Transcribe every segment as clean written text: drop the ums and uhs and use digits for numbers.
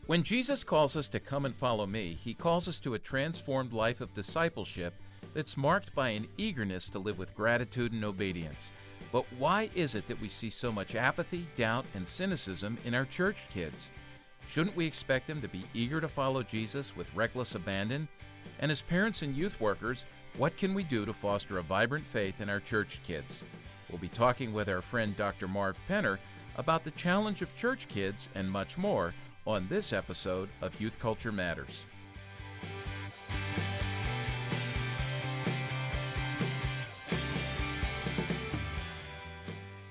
When Jesus calls us to come and follow me, he calls us to a transformed life of discipleship that's marked by an eagerness to live with gratitude and obedience. But why is it that we see so much apathy, doubt, and cynicism in our church kids? Shouldn't we expect them to be eager to follow Jesus with reckless abandon? And as parents and youth workers, what can we do to foster a vibrant faith in our church kids? We'll be talking with our friend Dr. Marv Penner about the challenge of church kids and much more on this episode of Youth Culture Matters.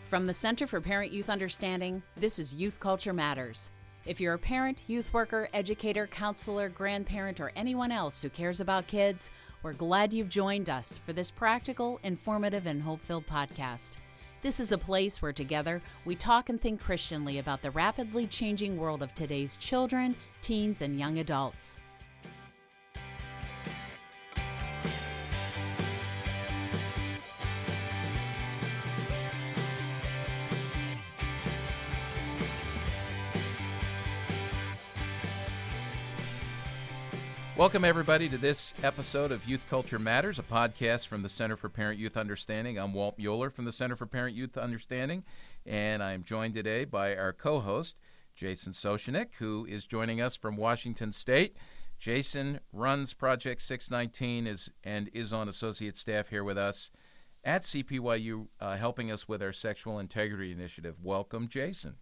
From the Center for Parent-Youth Understanding, this is Youth Culture Matters. If you're a parent, youth worker, educator, counselor, grandparent, or anyone else who cares about kids, we're glad you've joined us for this practical, informative, and hope-filled podcast. This is a place where together we talk and think Christianly about the rapidly changing world of today's children, teens, and young adults. Welcome, everybody, to this episode of Youth Culture Matters, a podcast from the Center for Parent-Youth Understanding. I'm Walt Mueller from the Center for Parent-Youth Understanding, and I'm joined today by our co-host, Jason Sochanek, who is joining us from Washington State. Jason runs Project 619 and is on associate staff here with us at CPYU, helping us with our Sexual Integrity Initiative. Welcome, Jason.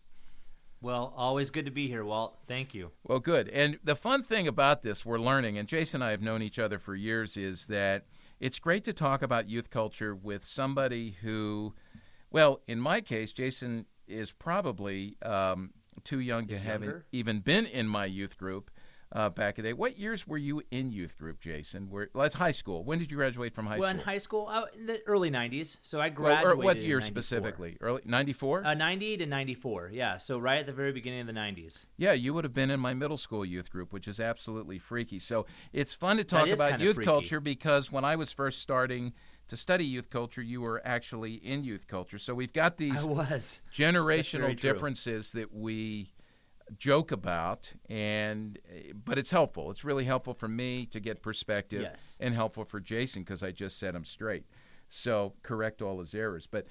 Well, always good to be here, Walt. Thank you. Well, good. And the fun thing about this, we're learning, and Jason and I have known each other for years, is that it's great to talk about youth culture with somebody who, well, in my case, Jason is probably too young to have even been in my youth group back in the day. What years were you in youth group, Jason? That's high school. When did you graduate from high school? Well, in high school, in the early 90s. So I graduated what year in 94. specifically? Early 94? 90 to 94, yeah. So right at the very beginning of the 90s. Yeah, you would have been in my middle school youth group, which is absolutely freaky. So it's fun to talk about youth freaky. Culture because when I was first starting to study youth culture, you were actually in youth culture. So we've got these generational differences that we joke about, but it's helpful. It's really helpful for me to get perspective, and helpful for Jason because I just set him straight. So correct all his errors. But,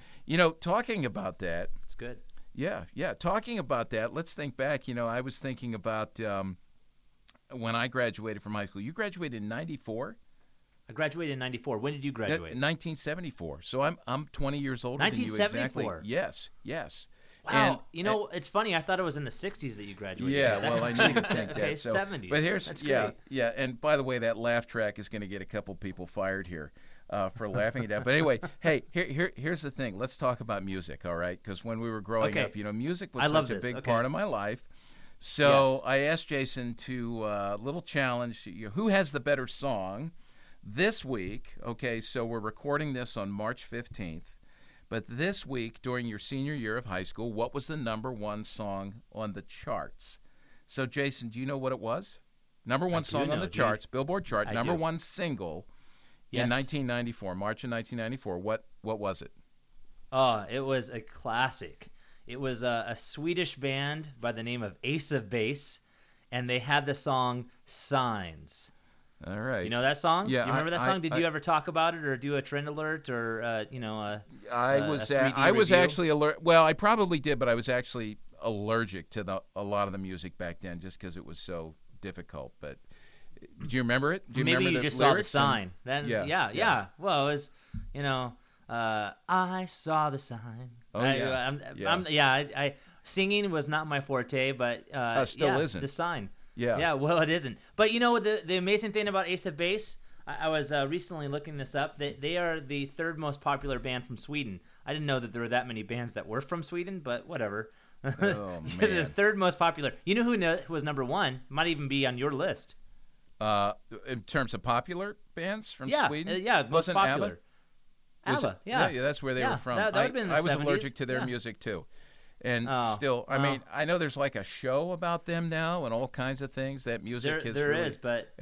talking about that. It's good. Yeah. Talking about that, let's think back. I was thinking about when I graduated from high school. You graduated in 94? I graduated in 94. When did you graduate? 1974. So I'm 20 years older than you exactly. Yes. Wow, it's funny. I thought it was in the 60s that you graduated. Yeah, well, I knew you'd think that. Okay, so, 70s. But here's, That's great. Yeah. And by the way, that laugh track is going to get a couple people fired here for laughing at that. But anyway, hey, here's the thing. Let's talk about music, all right? Because when we were growing up, music was such a big part of my life. So I asked Jason to little challenge. Who has the better song this week? Okay, so we're recording this on March 15th. But this week, during your senior year of high school, what was the number one song on the charts? So, Jason, do you know what it was? Number one song on the charts, Billboard chart, number one single in 1994, March of 1994. What was it? Oh, it was a classic. It was a Swedish band by the name of Ace of Base, and they had the song Signs. All right. You know that song? Yeah. You remember that song? Did you ever talk about it or do a trend alert or I was actually allergic. Well, I probably did, but I was actually allergic to a lot of the music back then just because it was so difficult. But do you remember it? Do you Maybe remember you the just saw the lyrics? sign. Then yeah. Well, it was I saw the sign. Oh I singing was not my forte, but still isn't. The sign. Yeah. Well, it isn't. But the amazing thing about Ace of Base, I was recently looking this up. They are the third most popular band from Sweden. I didn't know that there were that many bands that were from Sweden, but whatever. Oh, man. The third most popular. You know who was number one? Might even be on your list. In terms of popular bands from Sweden? Most popular. ABBA, yeah, that's where they were from. That would have been in the 70s. I was allergic to their music, too. And still, I mean, I know there's like a show about them now and all kinds of things. That music and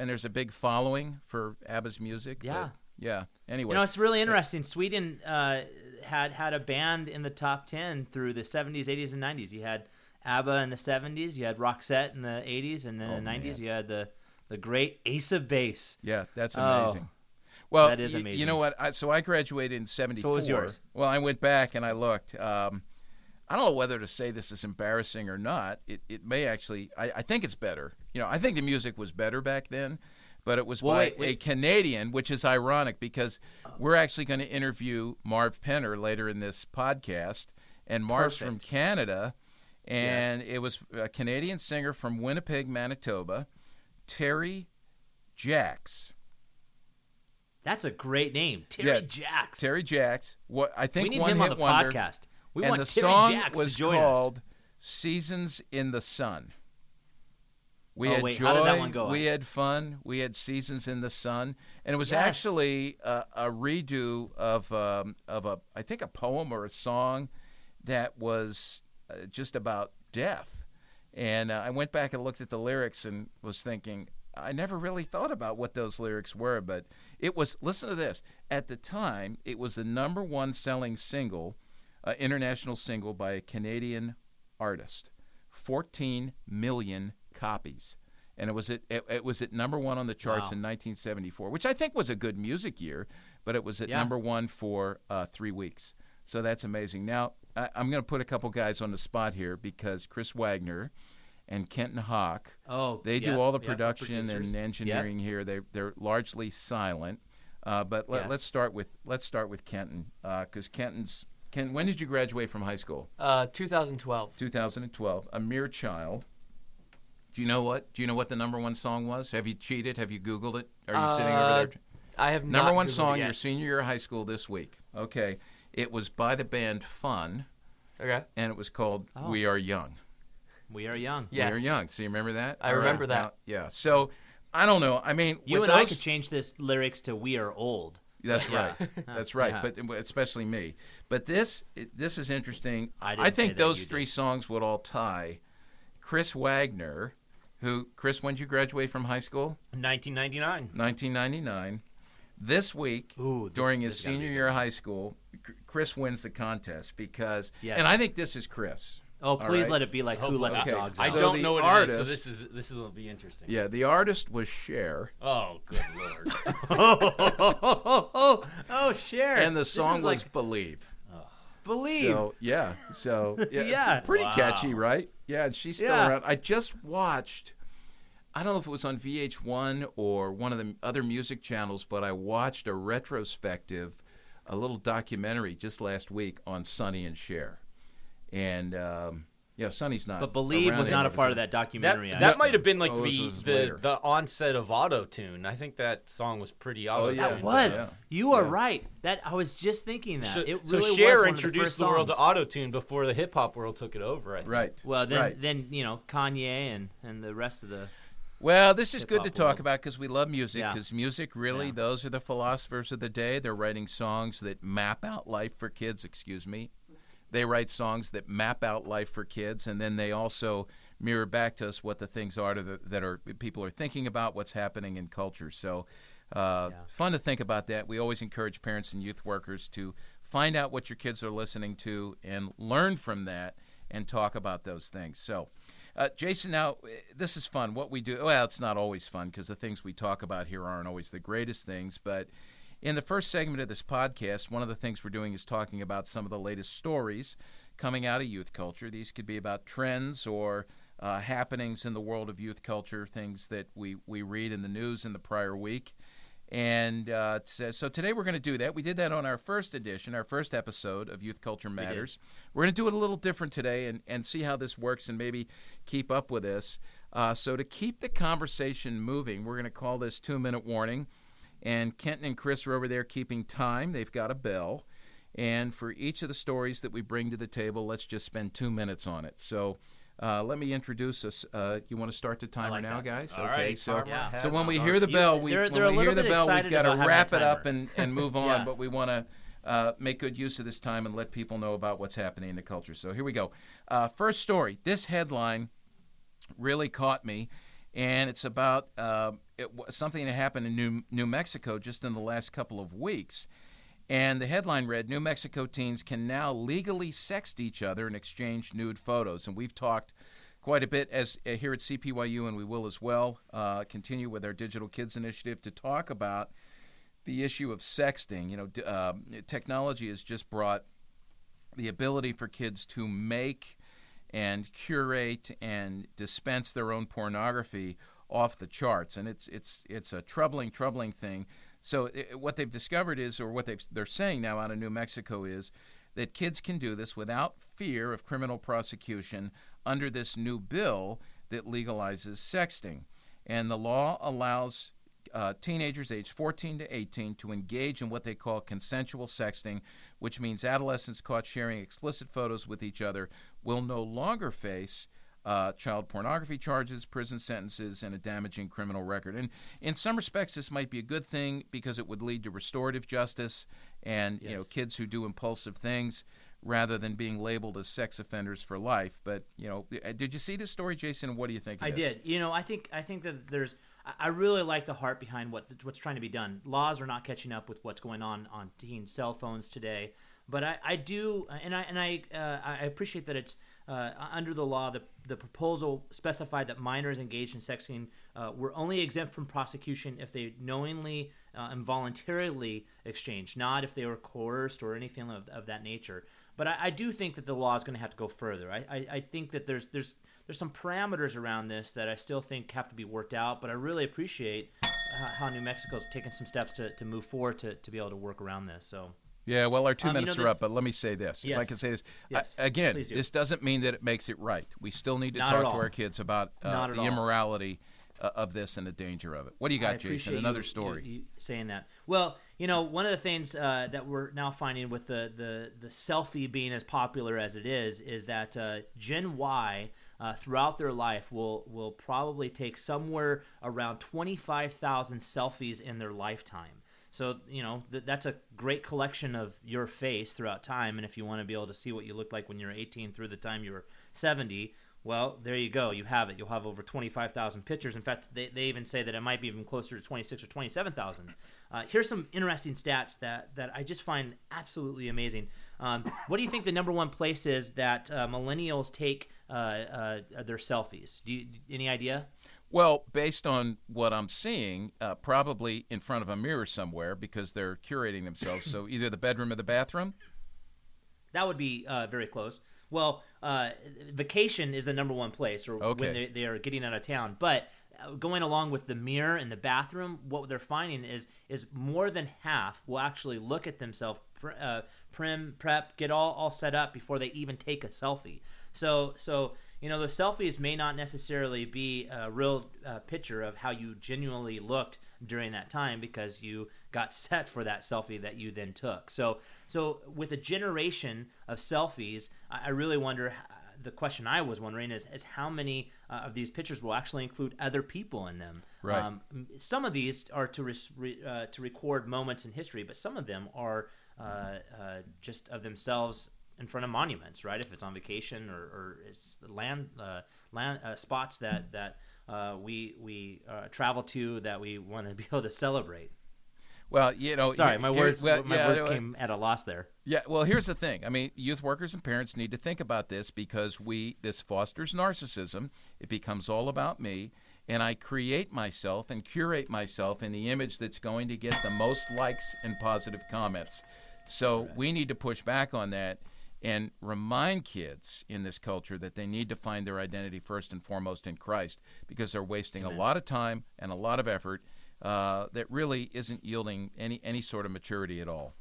there's a big following for ABBA's music. Yeah. Yeah. Anyway. It's really interesting. Sweden had a band in the top 10 through the 70s, 80s, and 90s. You had ABBA in the 70s. You had Roxette in the 80s, and then in the 90s you had the great Ace of Base. Yeah, that's amazing. Well, that is amazing. You know what? So I graduated in '74. So what was yours? Well, I went back and I looked. I don't know whether to say this is embarrassing or not. It may actually. I think it's better. I think the music was better back then. But it was by a Canadian, which is ironic because we're actually going to interview Marv Penner later in this podcast. And Marv's from Canada, and it was a Canadian singer from Winnipeg, Manitoba, Terry Jacks. That's a great name, Terry Jacks. Terry Jacks. I think we need one him hit on the wonder. podcast. We and want the Terry song Jacks was to join called us. "Seasons in the Sun." We had joy, how did that one go? We had fun, we had seasons in the sun, and it was actually a redo of I think a poem or a song that was just about death. And I went back and looked at the lyrics and was thinking, I never really thought about what those lyrics were, but it was, listen to this, at the time, it was the number one selling single, international single by a Canadian artist, 14 million copies. And it was at number one on the charts in 1974, which I think was a good music year, but it was at number one for 3 weeks. So that's amazing. Now, I'm going to put a couple guys on the spot here because Chris Wagner and Kenton Hawk, they do all the production and engineering here. They're largely silent. But let's start with Kenton because Ken, when did you graduate from high school? 2012. 2012. A mere child. Do you know what? Do you know what the number one song was? Have you cheated? Have you Googled it? Are you sitting over there? I have not. Number one Googled song it yet. your senior year of high school this week. Okay. It was by the band Fun. Okay. And it was called We Are Young. We Are Young. Yes. We Are Young. So you remember that? I remember that. Now, yeah. So I don't know. I mean, you and I could change this lyrics to We Are Old. That's right. That's right. Yeah. But especially me. But this is interesting. I think those three songs would all tie. Chris Wagner, Chris, when did you graduate from high school? 1999. 1999. This week, during his senior year of high school, Chris wins the contest because, and I think this is Chris. Oh, please let it be like Who Let the Dogs Out. I don't know what it is, so this will be interesting. Yeah, the artist was Cher. Oh, good Lord. Oh, Cher. And the song was Believe. Believe. So yeah, pretty catchy, right? Yeah, and she's still around. I just watched, I don't know if it was on VH1 or one of the other music channels, but I watched a retrospective, a little documentary just last week on Sonny and Cher. And Sonny's not. But Believe was not a part of that documentary. That might have been like the onset of auto-tune. I think that song was pretty auto-tuned. That was. You are right. I was just thinking that. So Cher introduced the world to auto-tune before the hip-hop world took it over, I think. Right. Well, then Kanye and the rest of the... Well, this is good to talk about because we love music. Because music, really, those are the philosophers of the day. They're writing songs that map out life for kids. They write songs that map out life for kids, and then they also mirror back to us what the things are that people are thinking about, what's happening in culture. So fun to think about that. We always encourage parents and youth workers to find out what your kids are listening to and learn from that and talk about those things. So, Jason, now, this is fun. What we do, well, it's not always fun because the things we talk about here aren't always the greatest things, but in the first segment of this podcast, one of the things we're doing is talking about some of the latest stories coming out of youth culture. These could be about trends or happenings in the world of youth culture, things that we read in the news in the prior week. And so today we're going to do that. We did that on our first edition, our first episode of Youth Culture Matters. We're going to do it a little different today and see how this works and maybe keep up with this. So to keep the conversation moving, we're going to call this 2-minute warning. And Kenton and Chris are over there keeping time. They've got a bell. And for each of the stories that we bring to the table, let's just spend 2 minutes on it. So let me introduce us. You want to start the timer now, guys? All okay. right, So when we hear the bell, we've got to wrap it up and move on. But we want to make good use of this time and let people know about what's happening in the culture. So here we go. First story. This headline really caught me. And it's about something that happened in New Mexico just in the last couple of weeks. And the headline read, New Mexico teens can now legally sext each other and exchange nude photos. And we've talked quite a bit here at CPYU, and we will as well continue with our Digital Kids Initiative to talk about the issue of sexting. Technology has just brought the ability for kids to make and curate and dispense their own pornography off the charts, and it's a troubling thing. So what they've discovered is, or what they're saying now out of New Mexico is, that kids can do this without fear of criminal prosecution under this new bill that legalizes sexting. And the law allows teenagers aged 14 to 18 to engage in what they call consensual sexting, which means adolescents caught sharing explicit photos with each other will no longer face child pornography charges, prison sentences, and a damaging criminal record. And in some respects, this might be a good thing because it would lead to restorative justice and kids who do impulsive things rather than being labeled as sex offenders for life. But did you see this story, Jason? What do you think? I did. I think that I really like the heart behind what's trying to be done. Laws are not catching up with what's going on teen cell phones today. But I do, and I appreciate that it's under the law. The proposal specified that minors engaged in sexting were only exempt from prosecution if they knowingly and voluntarily exchanged, not if they were coerced or anything of that nature. But I do think that the law is going to have to go further. I think that there's some parameters around this that I still think have to be worked out. But I really appreciate how New Mexico's taken some steps to move forward to be able to work around this. So. Yeah, well, our 2 minutes are up, but let me say this. Yes. If I can say this. Yes. Again, Please do. This doesn't mean that it makes it right. We still need to Not talk at to all. our kids about the immorality of this and the danger of it. What do you got, Jason? Another story. You saying that. Well, one of the things that we're now finding with the selfie being as popular as it is that Gen Y throughout their life will probably take somewhere around 25,000 selfies in their lifetime. So, that's a great collection of your face throughout time. And if you want to be able to see what you looked like when you were 18 through the time you were 70, well, there you go. You have it. You'll have over 25,000 pictures. In fact, they even say that it might be even closer to 26 or 27,000. Here's some interesting stats that I just find absolutely amazing. What do you think the number one place is that millennials take their selfies? Any idea? Well, based on what I'm seeing, probably in front of a mirror somewhere because they're curating themselves. So either the bedroom or the bathroom? That would be very close. Well, vacation is the number one place, or when they are getting out of town. But going along with the mirror and the bathroom, what they're finding is more than half will actually look at themselves, prep, get all set up before they even take a selfie. So the selfies may not necessarily be a real picture of how you genuinely looked during that time because you got set for that selfie that you then took. So with a generation of selfies, I really wonder, the question I was wondering is how many of these pictures will actually include other people in them. Right. Some of these are to record moments in history, but some of them are just of themselves in front of monuments, right? If it's on vacation or it's land spots that we travel to that we want to be able to celebrate. Well, sorry, my words came at a loss there. Yeah, well, here's the thing. I mean, youth workers and parents need to think about this because this fosters narcissism. It becomes all about me, and I create myself and curate myself in the image that's going to get the most likes and positive comments. So we need to push back on that and remind kids in this culture that they need to find their identity first and foremost in Christ because they're wasting a lot of time and a lot of effort that really isn't yielding any sort of maturity at all.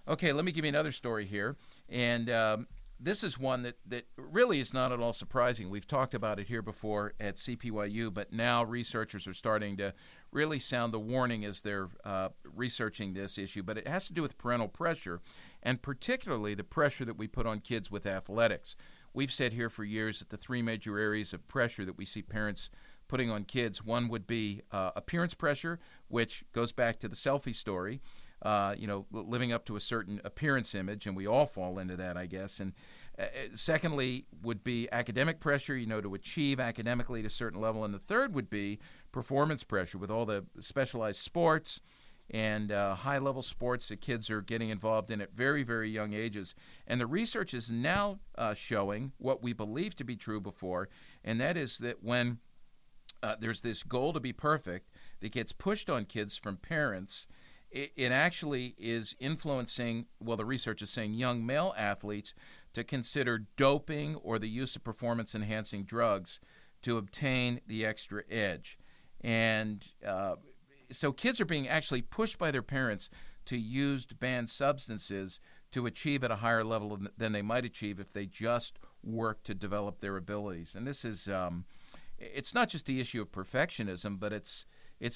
Okay, let me give you another story here. And this is one that really is not at all surprising. We've talked about it here before at CPYU, but now researchers are starting to really sound the warning as they're researching this issue. But it has to do with parental pressure, and particularly the pressure that we put on kids with athletics. We've said here for years that the three major areas of pressure that we see parents putting on kids, one would be appearance pressure, which goes back to the selfie story, living up to a certain appearance image, and we all fall into that, I guess. And secondly would be academic pressure, to achieve academically at a certain level. And the third would be performance pressure with all the specialized sports and high-level sports that kids are getting involved in at very, very young ages. And the research is now showing what we believed to be true before, and that is that when there's this goal to be perfect that gets pushed on kids from parents, it actually is influencing, well, the research is saying, young male athletes to consider doping or the use of performance-enhancing drugs to obtain the extra edge. And so kids are being actually pushed by their parents to use banned substances to achieve at a higher level than they might achieve if they just work to develop their abilities. And this is, it's not just the issue of perfectionism, but it's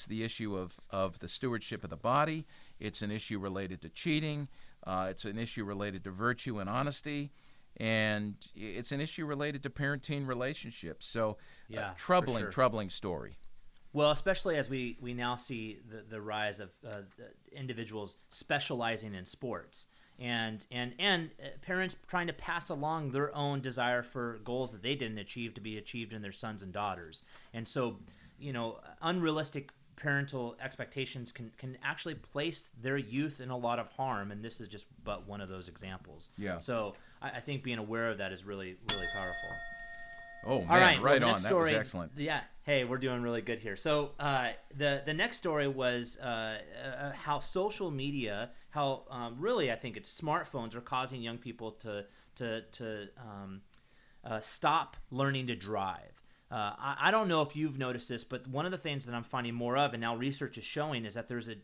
the issue of the stewardship of the body. It's an issue related to cheating. It's an issue related to virtue and honesty. And it's an issue related to parent-teen relationships. So troubling story. Well, especially as we now see the rise of individuals specializing in sports and parents trying to pass along their own desire for goals that they didn't achieve to be achieved in their sons and daughters. And so, unrealistic parental expectations can actually place their youth in a lot of harm, and this is just but one of those examples. Yeah. So I think being aware of that is really, really powerful. Oh, man, All right, right well, on. That story, was excellent. Yeah. Hey, we're doing really good here. So the next story was how social media, really I think it's smartphones are causing young people to stop learning to drive. I don't know if you've noticed this, but one of the things that I'm finding more of, and now research is showing, is that there's a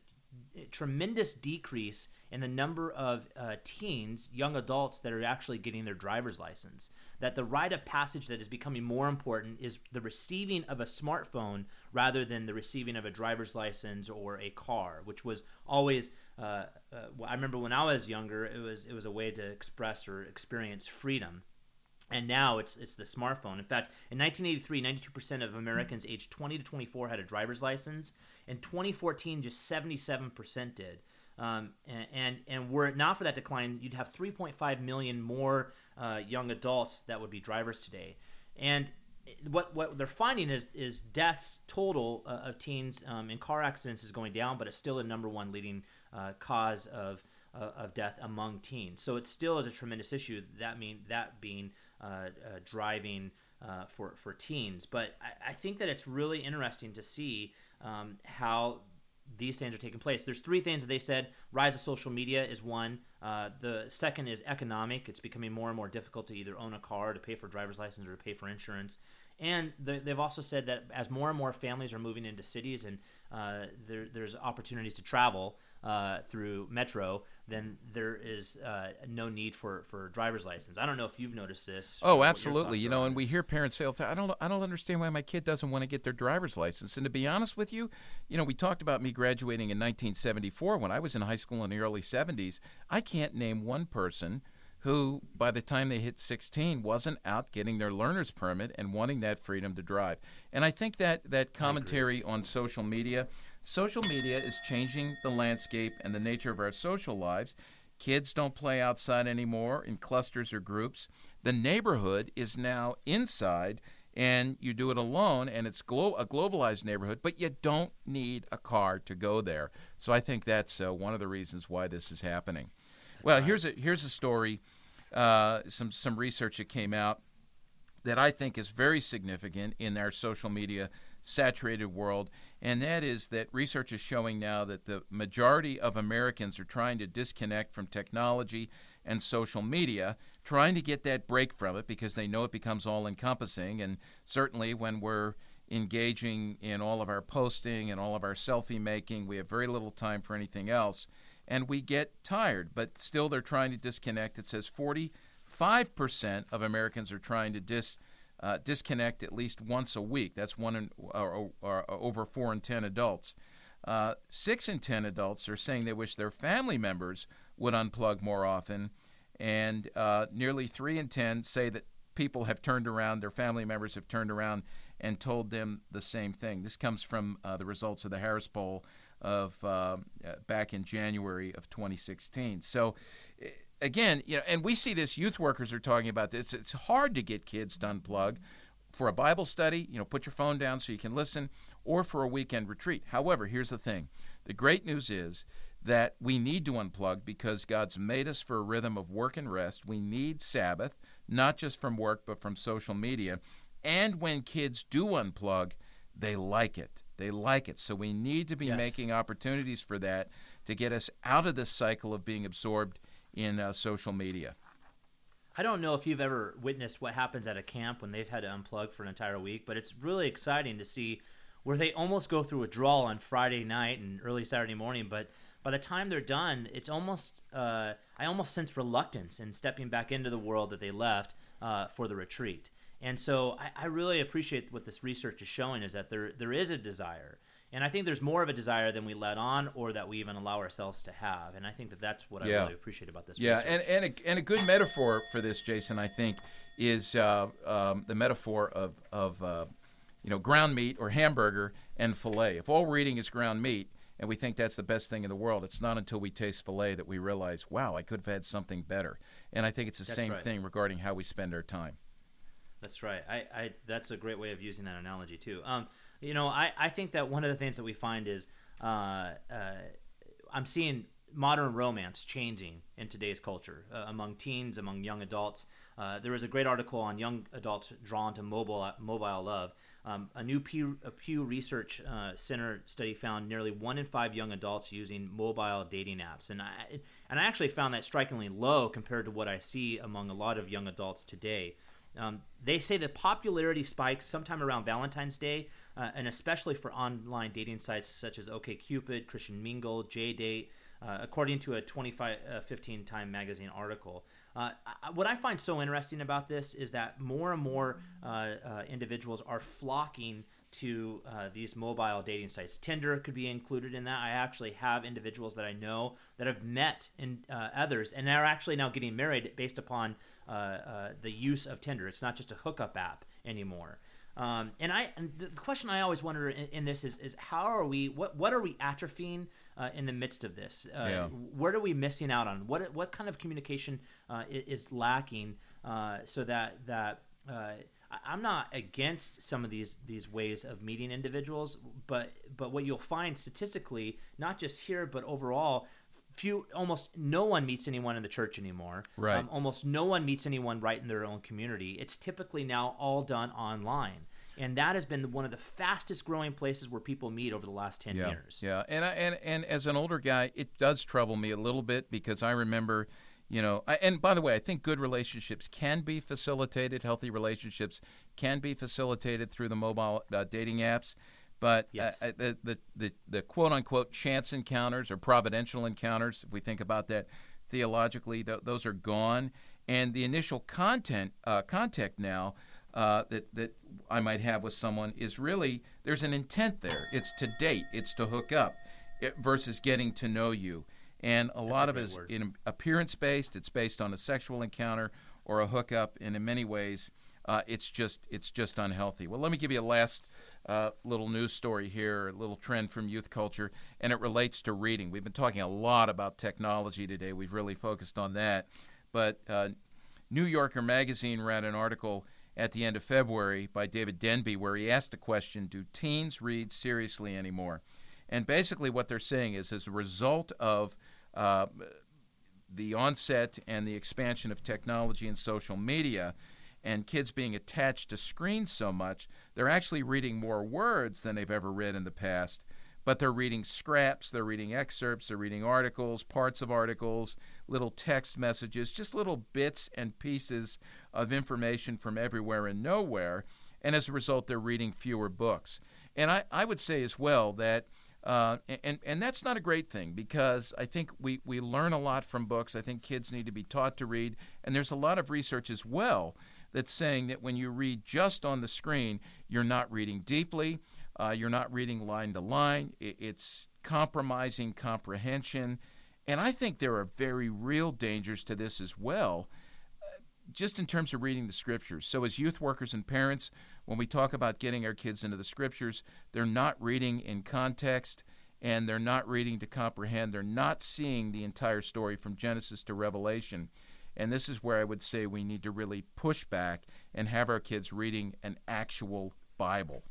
tremendous decrease in the number of teens, young adults, that are actually getting their driver's license. That the rite of passage that is becoming more important is the receiving of a smartphone rather than the receiving of a driver's license or a car, which was always I remember when I was younger, it was a way to express or experience freedom. And now it's the smartphone. In fact, in 1983, 92% of Americans aged 20 to 24 had a driver's license. In 2014, just 77% did. And were it not for that decline, you'd have 3.5 million more young adults that would be drivers today. And what they're finding is deaths total of teens in car accidents is going down, but it's still the number one leading cause of death among teens. So it still is a tremendous issue. That being driving for teens. But I think that it's really interesting to see how these things are taking place. There's three things that they said. Rise of social media is one. The second is economic. It's becoming more and more difficult to either own a car, to pay for a driver's license, or to pay for insurance. And they've also said that as more and more families are moving into cities and there's opportunities to travel through metro, then there is no need for driver's license. I don't know if you've noticed this. Oh, absolutely. And we hear parents say, I don't understand why my kid doesn't want to get their driver's license. And to be honest with you, we talked about me graduating in 1974. When I was in high school in the early 70s, I can't name one person who, by the time they hit 16, wasn't out getting their learner's permit and wanting that freedom to drive. And I think that commentary on social media is changing the landscape and the nature of our social lives. Kids don't play outside anymore in clusters or groups. The neighborhood is now inside, and you do it alone, and it's a globalized neighborhood, but you don't need a car to go there. So I think that's one of the reasons why this is happening. Well, here's a story, some research that came out that I think is very significant in our social media saturated world, and that is that research is showing now that the majority of Americans are trying to disconnect from technology and social media, trying to get that break from it because they know it becomes all-encompassing, and certainly when we're engaging in all of our posting and all of our selfie making, we have very little time for anything else. And we get tired, but still they're trying to disconnect. It says 45% of Americans are trying to disconnect at least once a week. That's over 4 in 10 adults. 6 in 10 adults are saying they wish their family members would unplug more often, and nearly 3 in 10 say that people have turned around, their family members have turned around and told them the same thing. This comes from the results of the Harris poll of back in January of 2016. So again, and we see this, youth workers are talking about this. It's hard to get kids to unplug for a Bible study, put your phone down so you can listen, or for a weekend retreat. However, here's the thing. The great news is that we need to unplug because God's made us for a rhythm of work and rest. We need Sabbath, not just from work, but from social media. And when kids do unplug, they like it. They like it. So we need to be making opportunities for that to get us out of this cycle of being absorbed in social media. I don't know if you've ever witnessed what happens at a camp when they've had to unplug for an entire week, but it's really exciting to see where they almost go through withdrawal on Friday night and early Saturday morning, but by the time they're done, it's almost I almost sense reluctance in stepping back into the world that they left for the retreat. And so I really appreciate what this research is showing is that there is a desire. And I think there's more of a desire than we let on or that we even allow ourselves to have. And I think that's what I really appreciate about this research. And a good metaphor for this, Jason, I think, is the metaphor of ground meat or hamburger and filet. If all we're eating is ground meat and we think that's the best thing in the world, it's not until we taste filet that we realize, wow, I could have had something better. And I think it's the same thing regarding how we spend our time. That's right. I that's a great way of using that analogy too. I think that one of the things that we find is I'm seeing modern romance changing in today's culture among teens, among young adults. There was a great article on young adults drawn to mobile love. A new Pew Research Center study found nearly 1 in 5 young adults using mobile dating apps, and I actually found that strikingly low compared to what I see among a lot of young adults today. They say the popularity spikes sometime around Valentine's Day, and especially for online dating sites such as OkCupid, Christian Mingle, JDate, according to a 2015 Time magazine article. What I find so interesting about this is that more and more individuals are flocking to these mobile dating sites. Tinder could be included in that. I actually have individuals that I know that have met others, and they're actually now getting married based upon the use of Tinder. It's not just a hookup app anymore. And the question I always wonder in this is how are we? What are we atrophying in the midst of this? What are we missing out on? What kind of communication is lacking so that I'm not against some of these ways of meeting individuals, but what you'll find statistically, not just here but overall, almost no one meets anyone in the church anymore. Right. Almost no one meets anyone right in their own community. It's typically now all done online. And that has been one of the fastest growing places where people meet over the last 10 years. Yeah, and as an older guy, it does trouble me a little bit because I remember, and by the way, I think good relationships can be facilitated, healthy relationships can be facilitated through the mobile dating apps. But the quote-unquote chance encounters or providential encounters, if we think about that theologically, those are gone. And the initial contact now that I might have with someone is really, there's an intent there. It's to date. It's to hook up versus getting to know you. And a lot of it is appearance-based. It's based on a sexual encounter or a hookup. And in many ways, it's just unhealthy. Well, let me give you a last little news story here, a little trend from youth culture, and it relates to reading. We've been talking a lot about technology today. We've really focused on that. But New Yorker magazine ran an article at the end of February by David Denby where he asked the question, do teens read seriously anymore? And basically what they're saying is as a result of the onset and the expansion of technology and social media, and kids being attached to screens so much, they're actually reading more words than they've ever read in the past, but they're reading scraps, they're reading excerpts, they're reading articles, parts of articles, little text messages, just little bits and pieces of information from everywhere and nowhere, and as a result, they're reading fewer books. And I would say as well that and that's not a great thing because I think we learn a lot from books. I think kids need to be taught to read, and there's a lot of research as well that's saying that when you read just on the screen, you're not reading deeply, you're not reading line to line, it's compromising comprehension, and I think there are very real dangers to this as well, just in terms of reading the Scriptures. So as youth workers and parents, when we talk about getting our kids into the Scriptures, they're not reading in context, and they're not reading to comprehend. They're not seeing the entire story from Genesis to Revelation. And this is where I would say we need to really push back and have our kids reading an actual Bible.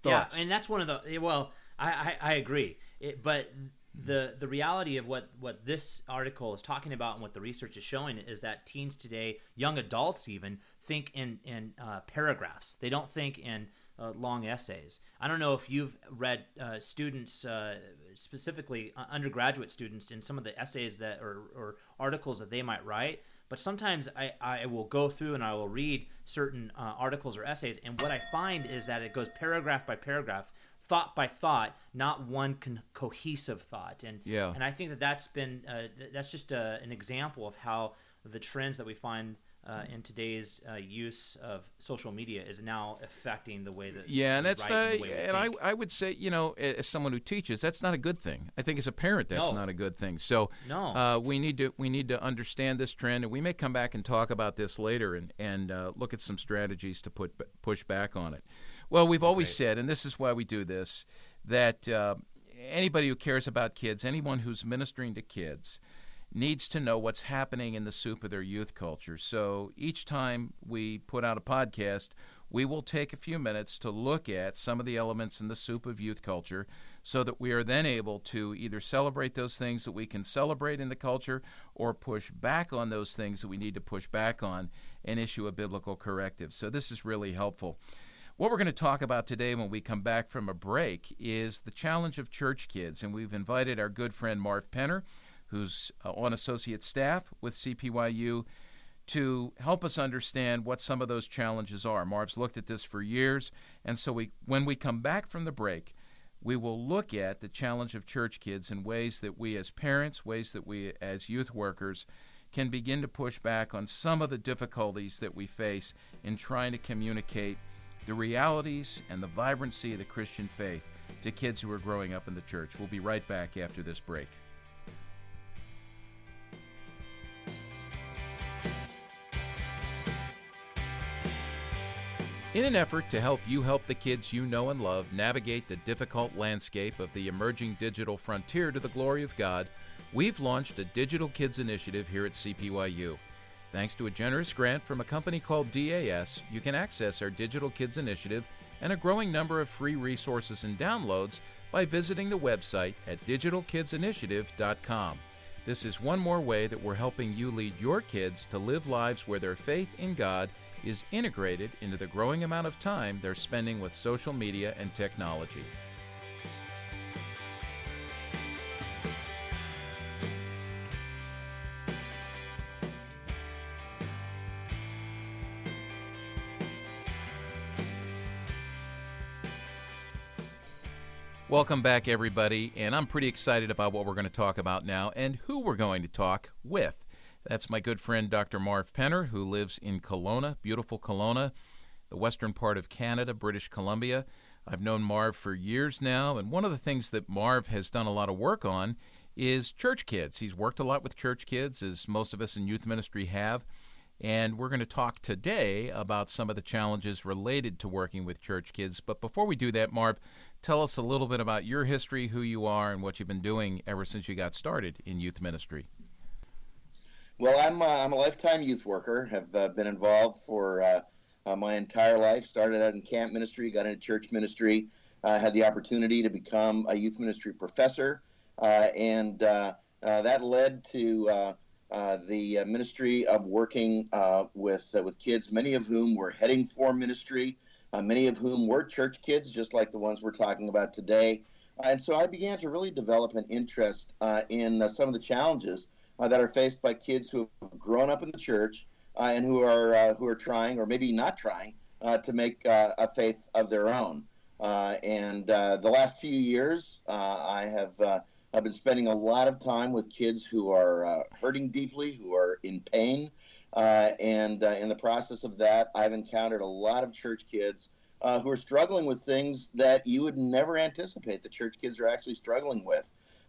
Yeah, and that's one of the I agree. But the reality of what this article is talking about and what the research is showing is that teens today, young adults even, think in paragraphs. They don't think in long essays. I don't know if you've read students, specifically undergraduate students, in some of the essays that or articles that they might write. But sometimes I will go through and I will read certain articles or essays, and what I find is that it goes paragraph by paragraph, thought by thought, not one cohesive thought. And I think that's been that's just an example of how the trends that we find in today's use of social media is now affecting the way that and that's not, and I would say, as someone who teaches, that's not a good thing. I think as a parent, that's not a good thing. So we need to understand this trend, and we may come back and talk about this later and look at some strategies to push back on it. Well, we've always said, and this is why we do this, that anybody who cares about kids, anyone who's ministering to kids, needs to know what's happening in the soup of their youth culture. So each time we put out a podcast, we will take a few minutes to look at some of the elements in the soup of youth culture so that we are then able to either celebrate those things that we can celebrate in the culture or push back on those things that we need to push back on and issue a biblical corrective. So this is really helpful. What we're going to talk about today when we come back from a break is the challenge of church kids, and we've invited our good friend Marv Penner, who's on associate staff with CPYU, to help us understand what some of those challenges are. Marv's looked at this for years, and so when we come back from the break, we will look at the challenge of church kids in ways that we as parents, ways that we as youth workers can begin to push back on some of the difficulties that we face in trying to communicate the realities and the vibrancy of the Christian faith to kids who are growing up in the church. We'll be right back after this break. In an effort to help you help the kids you know and love navigate the difficult landscape of the emerging digital frontier to the glory of God, we've launched a Digital Kids Initiative here at CPYU. Thanks to a generous grant from a company called DAS, you can access our Digital Kids Initiative and a growing number of free resources and downloads by visiting the website at digitalkidsinitiative.com. This is one more way that we're helping you lead your kids to live lives where their faith in God is integrated into the growing amount of time they're spending with social media and technology. Welcome back, everybody, and I'm pretty excited about what we're going to talk about now and who we're going to talk with. That's my good friend, Dr. Marv Penner, who lives in Kelowna, beautiful Kelowna, the western part of Canada, British Columbia. I've known Marv for years now, and one of the things that Marv has done a lot of work on is church kids. He's worked a lot with church kids, as most of us in youth ministry have, and we're going to talk today about some of the challenges related to working with church kids. But before we do that, Marv, tell us a little bit about your history, who you are, and what you've been doing ever since you got started in youth ministry. Well, I'm a lifetime youth worker, have been involved for my entire life, started out in camp ministry, got into church ministry, had the opportunity to become a youth ministry professor, and that led to the ministry of working with kids, many of whom were heading for ministry, many of whom were church kids, just like the ones we're talking about today. And so I began to really develop an interest in some of the challenges that are faced by kids who have grown up in the church and who are trying, or maybe not trying, to make a faith of their own. And the last few years, I've been spending a lot of time with kids who are hurting deeply, who are in pain, and in the process of that, I've encountered a lot of church kids who are struggling with things that you would never anticipate the church kids are actually struggling with.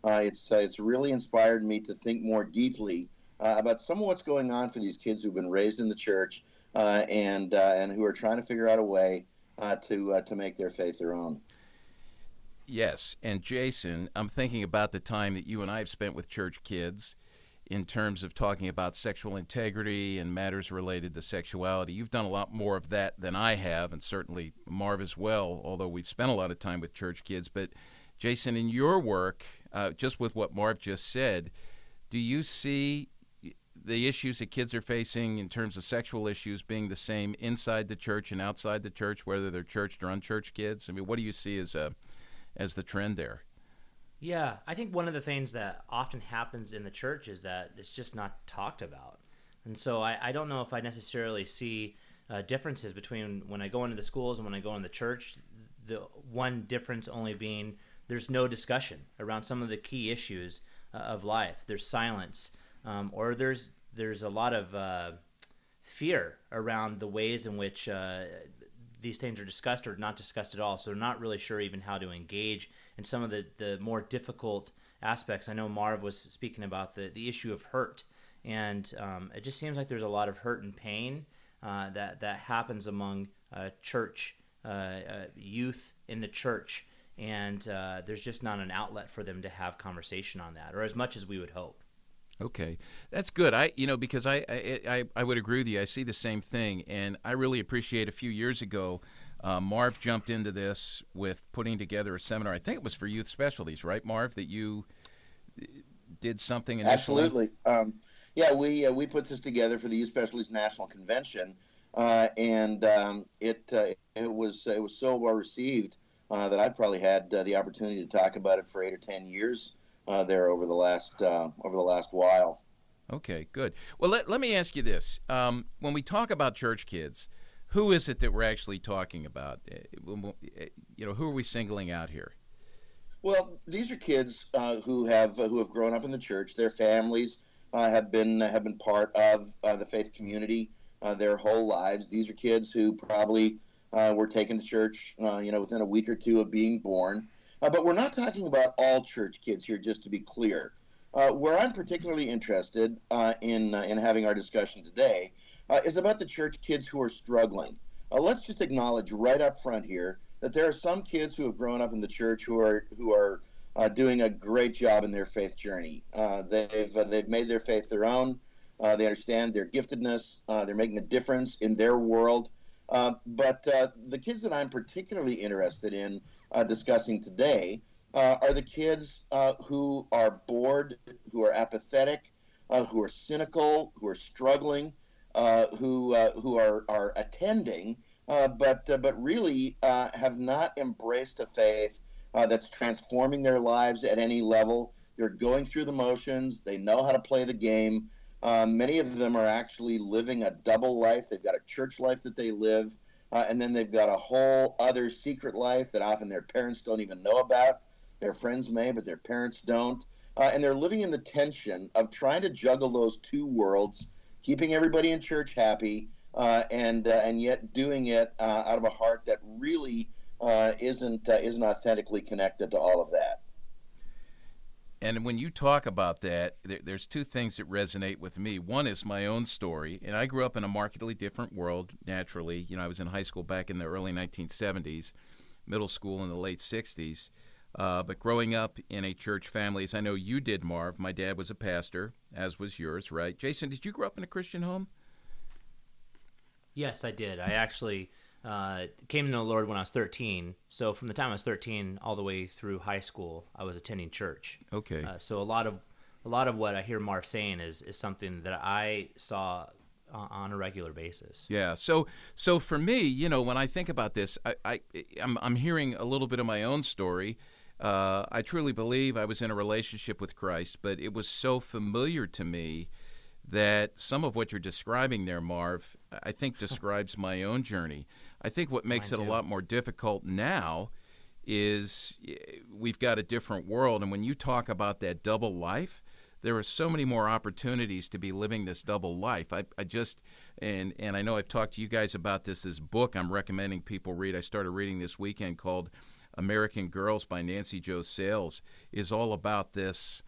It's really inspired me to think more deeply about some of what's going on for these kids who've been raised in the church and who are trying to figure out a way to make their faith their own. Yes, and Jason, I'm thinking about the time that you and I have spent with church kids in terms of talking about sexual integrity and matters related to sexuality. You've done a lot more of that than I have, and certainly Marv as well, although we've spent a lot of time with church kids. But Jason, in your work, just with what Marv just said, do you see the issues that kids are facing in terms of sexual issues being the same inside the church and outside the church, whether they're churched or unchurched kids? I mean, what do you see as the trend there? Yeah, I think one of the things that often happens in the church is that it's just not talked about. And so I don't know if I necessarily see differences between when I go into the schools and when I go in the church. The one difference only being there's no discussion around some of the key issues of life. There's silence, or there's a lot of fear around the ways in which these things are discussed or not discussed at all. So they're not really sure even how to engage in some of the more difficult aspects. I know Marv was speaking about the issue of hurt, and it just seems like there's a lot of hurt and pain that happens among church youth in the church, and there's just not an outlet for them to have conversation on that, or as much as we would hope. Okay, that's good. Because I would agree with you. I see the same thing, and I really appreciate a few years ago, Marv jumped into this with putting together a seminar. I think it was for youth specialties, right, Marv? That you did something initially. Absolutely. Yeah, we put this together for the Youth Specialties National Convention, and it was so well received that I've probably had the opportunity to talk about it for 8 or 10 years. There over the last while. Okay, good. Well, let me ask you this: when we talk about church kids, who is it that we're actually talking about? Who are we singling out here? Well, these are kids who have grown up in the church. Their families have been part of the faith community their whole lives. These are kids who probably were taken to church, within a week or two of being born. But we're not talking about all church kids here, just to be clear. Where I'm particularly interested in having our discussion today is about the church kids who are struggling. Let's just acknowledge right up front here that there are some kids who have grown up in the church who are doing a great job in their faith journey. They've made their faith their own. They understand their giftedness. They're making a difference in their world. But the kids that I'm particularly interested in discussing today are the kids who are bored, who are apathetic, who are cynical, who are struggling, who are attending, but really have not embraced a faith that's transforming their lives at any level. They're going through the motions. They know how to play the game. Many of them are actually living a double life. They've got a church life that they live, and then they've got a whole other secret life that often their parents don't even know about. Their friends may, but their parents don't. And they're living in the tension of trying to juggle those two worlds, keeping everybody in church happy, and yet doing it out of a heart that really isn't authentically connected to all of that. And when you talk about that, there's two things that resonate with me. One is my own story, and I grew up in a markedly different world, naturally. I was in high school back in the early 1970s, middle school in the late 60s. But growing up in a church family, as I know you did, Marv, my dad was a pastor, as was yours, right? Jason, did you grow up in a Christian home? Yes, I did. I actually came to know the Lord when I was 13. So from the time I was 13 all the way through high school, I was attending church. Okay. So a lot of what I hear Marv saying is something that I saw on a regular basis. Yeah. So for me, when I think about this, I'm hearing a little bit of my own story. I truly believe I was in a relationship with Christ, but it was so familiar to me that some of what you're describing there, Marv, I think describes my own journey. I think what makes it a lot more difficult now is we've got a different world, and when you talk about that double life, there are so many more opportunities to be living this double life. I just, and I know I've talked to you guys about this book I'm recommending people read. I started reading this weekend called American Girls by Nancy Jo Sales, is all about this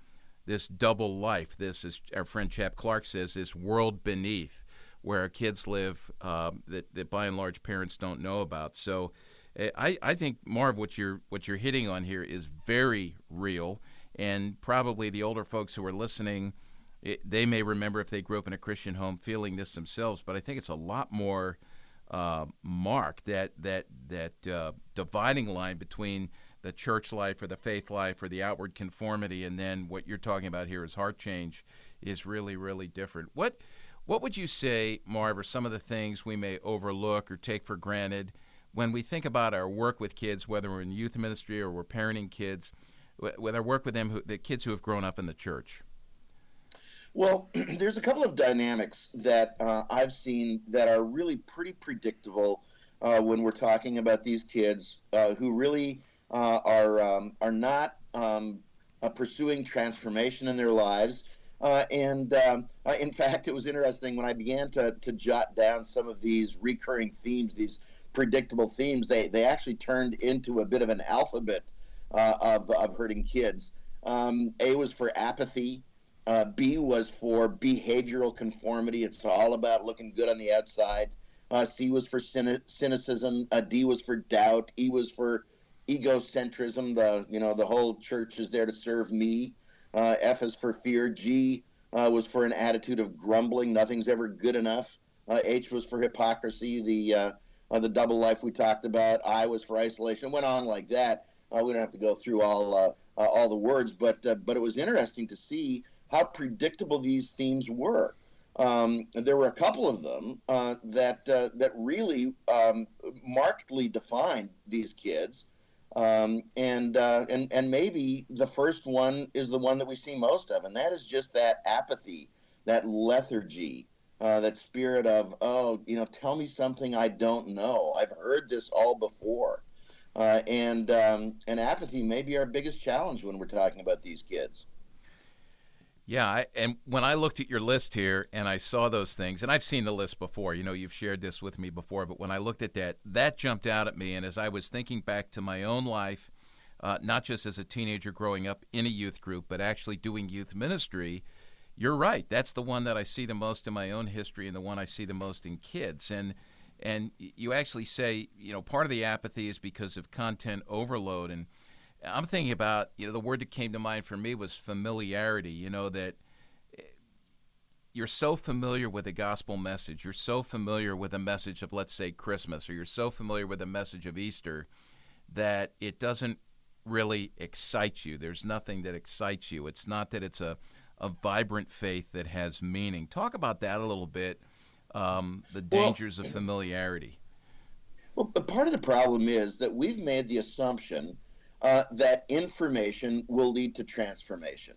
double life. This, as our friend Chap Clark says, this world beneath, where our kids live that by and large parents don't know about. So I think, Marv, what you're hitting on here is very real, and probably the older folks who are listening, they may remember if they grew up in a Christian home feeling this themselves, but I think it's a lot more marked, that dividing line between the church life or the faith life or the outward conformity, and then what you're talking about here is heart change, is really, really different. What would you say, Marv, are some of the things we may overlook or take for granted when we think about our work with kids, whether we're in youth ministry or we're parenting kids, with our work with them, the kids who have grown up in the church? Well, there's a couple of dynamics that I've seen that are really pretty predictable when we're talking about these kids who really are not pursuing transformation in their lives. And in fact, it was interesting when I began to jot down some of these recurring themes, these predictable themes. They actually turned into a bit of an alphabet of hurting kids. A was for apathy. B was for behavioral conformity. It's all about looking good on the outside. C was for cynicism. D was for doubt. E was for egocentrism. The whole church is there to serve me. F is for fear. G was for an attitude of grumbling. Nothing's ever good enough. H was for hypocrisy. The double life we talked about. I was for isolation. It went on like that. We don't have to go through all the words, but it was interesting to see how predictable these themes were. There were a couple of them that really markedly defined these kids, and maybe the first one is the one that we see most of, and that is just that apathy, that lethargy, that spirit of, tell me something I don't know. I've heard this all before, and apathy may be our biggest challenge when we're talking about these kids. Yeah, and when I looked at your list here and I saw those things, and I've seen the list before, you've shared this with me before, but when I looked at that jumped out at me. And as I was thinking back to my own life, not just as a teenager growing up in a youth group, but actually doing youth ministry, you're right. That's the one that I see the most in my own history and the one I see the most in kids. And you actually say, part of the apathy is because of content overload. And I'm thinking about, the word that came to mind for me was familiarity, that you're so familiar with a gospel message. You're so familiar with a message of, let's say, Christmas, or you're so familiar with a message of Easter that it doesn't really excite you. There's nothing that excites you. It's not that it's a vibrant faith that has meaning. Talk about that a little bit, the dangers of familiarity. Well, part of the problem is that we've made the assumption that information will lead to transformation.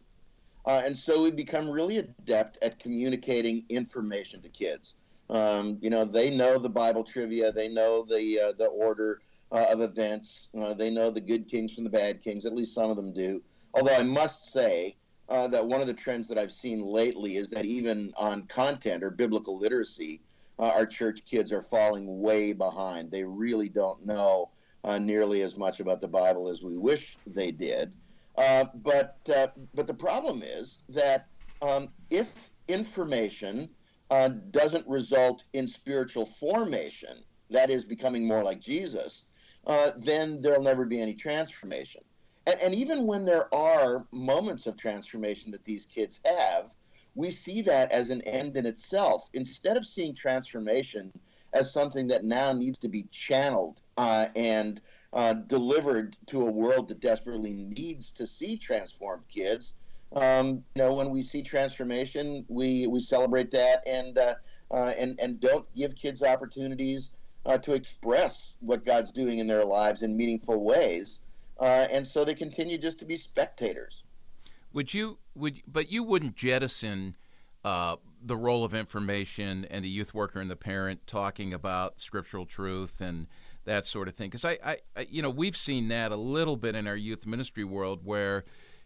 And so we become really adept at communicating information to kids. They know the Bible trivia. They know the order of events. They know the good kings from the bad kings. At least some of them do. Although I must say that one of the trends that I've seen lately is that even on content or biblical literacy, our church kids are falling way behind. They really don't know nearly as much about the Bible as we wish they did. But the problem is that if information doesn't result in spiritual formation, that is becoming more like Jesus, then there'll never be any transformation. And even when there are moments of transformation that these kids have, we see that as an end in itself. Instead of seeing transformation as something that now needs to be channeled and delivered to a world that desperately needs to see transformed kids, when we see transformation, we celebrate that and don't give kids opportunities to express what God's doing in their lives in meaningful ways, and so they continue just to be spectators. But you wouldn't jettison the role of information and the youth worker and the parent talking about scriptural truth and that sort of thing, because I we've seen that a little bit in our youth ministry world, where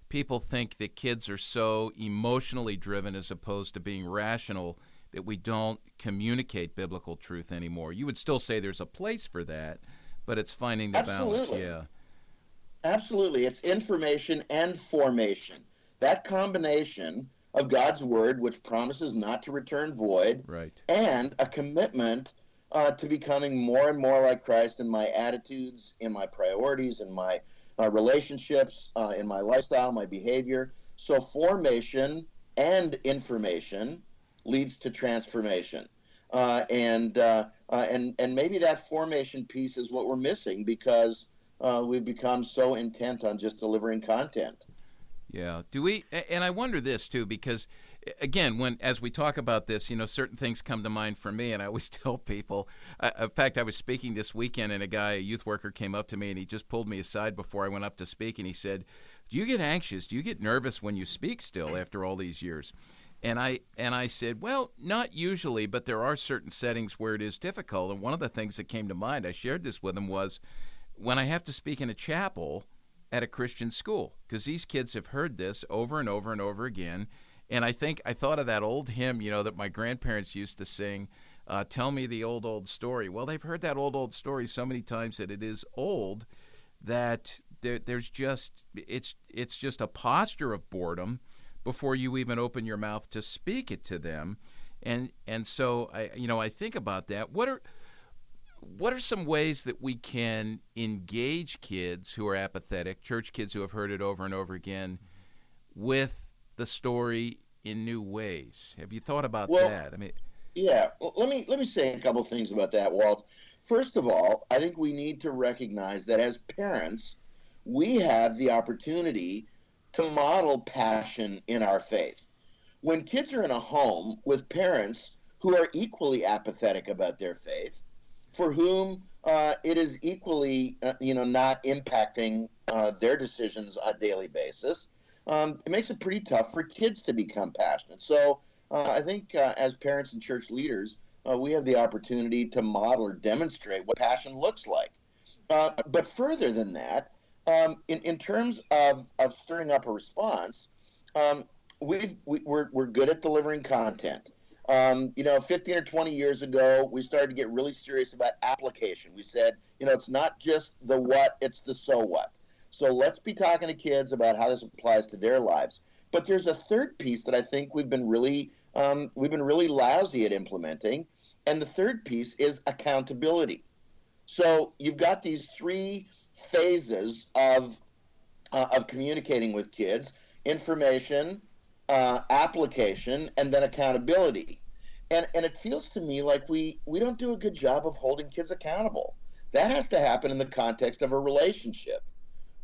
people think that kids are so emotionally driven as opposed to being rational that we don't communicate biblical truth anymore. You would still say there's a place for that, but it's finding the balance. Yeah. Absolutely. It's information and formation. That combination of God's word, which promises not to return void, right, and a commitment to becoming more and more like Christ in my attitudes, in my priorities, in my relationships, in my lifestyle, my behavior. So formation and information leads to transformation. And maybe that formation piece is what we're missing, because we've become so intent on just delivering content. Yeah. Do we? And I wonder this too, because again, as we talk about this, certain things come to mind for me, and I always tell people. In fact, I was speaking this weekend, and a youth worker, came up to me, and he just pulled me aside before I went up to speak, and he said, "Do you get anxious? Do you get nervous when you speak still after all these years?" And I said, "Well, not usually, but there are certain settings where it is difficult." And one of the things that came to mind, I shared this with him, was when I have to speak in a chapel at a Christian school, because these kids have heard this over and over and over again. And I thought of that old hymn, that my grandparents used to sing, "Tell me the old, old story." Well, they've heard that old, old story so many times that it is old, that there's just, it's just a posture of boredom before you even open your mouth to speak it to them. And so I think about that. What are some ways that we can engage kids who are apathetic, church kids who have heard it over and over again, with the story in new ways? Have you thought about that? Yeah. Well, let me say a couple things about that, Walt. First of all, I think we need to recognize that as parents, we have the opportunity to model passion in our faith. When kids are in a home with parents who are equally apathetic about their faith, for whom it is equally, not impacting their decisions on a daily basis, it makes it pretty tough for kids to become passionate. So I think as parents and church leaders, we have the opportunity to model or demonstrate what passion looks like. But further than that, in terms of stirring up a response, we're good at delivering content. 15 or 20 years ago, we started to get really serious about application. We said, it's not just the what, it's the so what. So let's be talking to kids about how this applies to their lives. But there's a third piece that I think we've been really lousy at implementing, and the third piece is accountability. So you've got these three phases of communicating with kids: information, application, and then accountability. And it feels to me like we don't do a good job of holding kids accountable. That has to happen in the context of a relationship,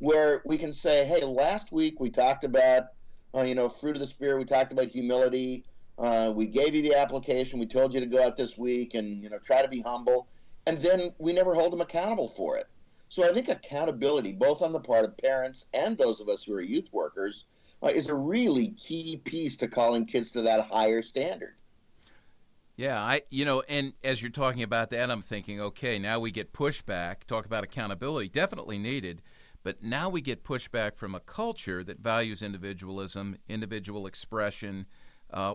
where we can say, hey, last week we talked about, fruit of the Spirit. We talked about humility. We gave you the application. We told you to go out this week and, try to be humble. And then we never hold them accountable for it. So I think accountability, both on the part of parents and those of us who are youth workers, is a really key piece to calling kids to that higher standard. Yeah, and as you're talking about that, I'm thinking, okay, now we get pushback. Talk about accountability, definitely needed, but now we get pushback from a culture that values individualism, individual expression.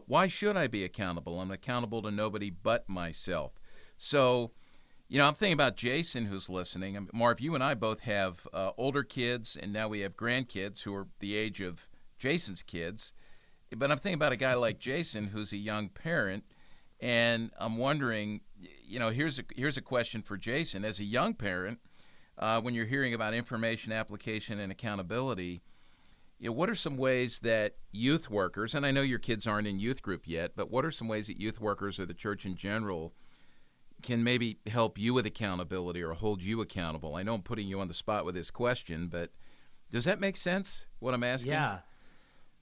Why should I be accountable? I'm accountable to nobody but myself. So, I'm thinking about Jason, who's listening. Marv, you and I both have older kids, and now we have grandkids who are the age of Jason's kids. But I'm thinking about a guy like Jason, who's a young parent, and I'm wondering, here's a question for Jason. As a young parent, when you're hearing about information, application, and accountability, what are some ways that youth workers, and I know your kids aren't in youth group yet, but what are some ways that youth workers or the church in general can maybe help you with accountability or hold you accountable? I know I'm putting you on the spot with this question, but does that make sense, what I'm asking? Yeah,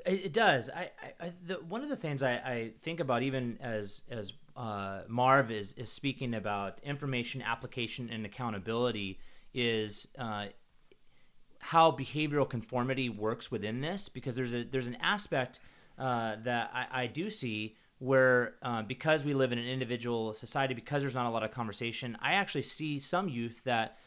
it does. One of the things I think about, even as Marv is speaking about information, application, and accountability, is how behavioral conformity works within this, because there's an aspect that I do see where because we live in an individual society, because there's not a lot of conversation, I actually see some youth that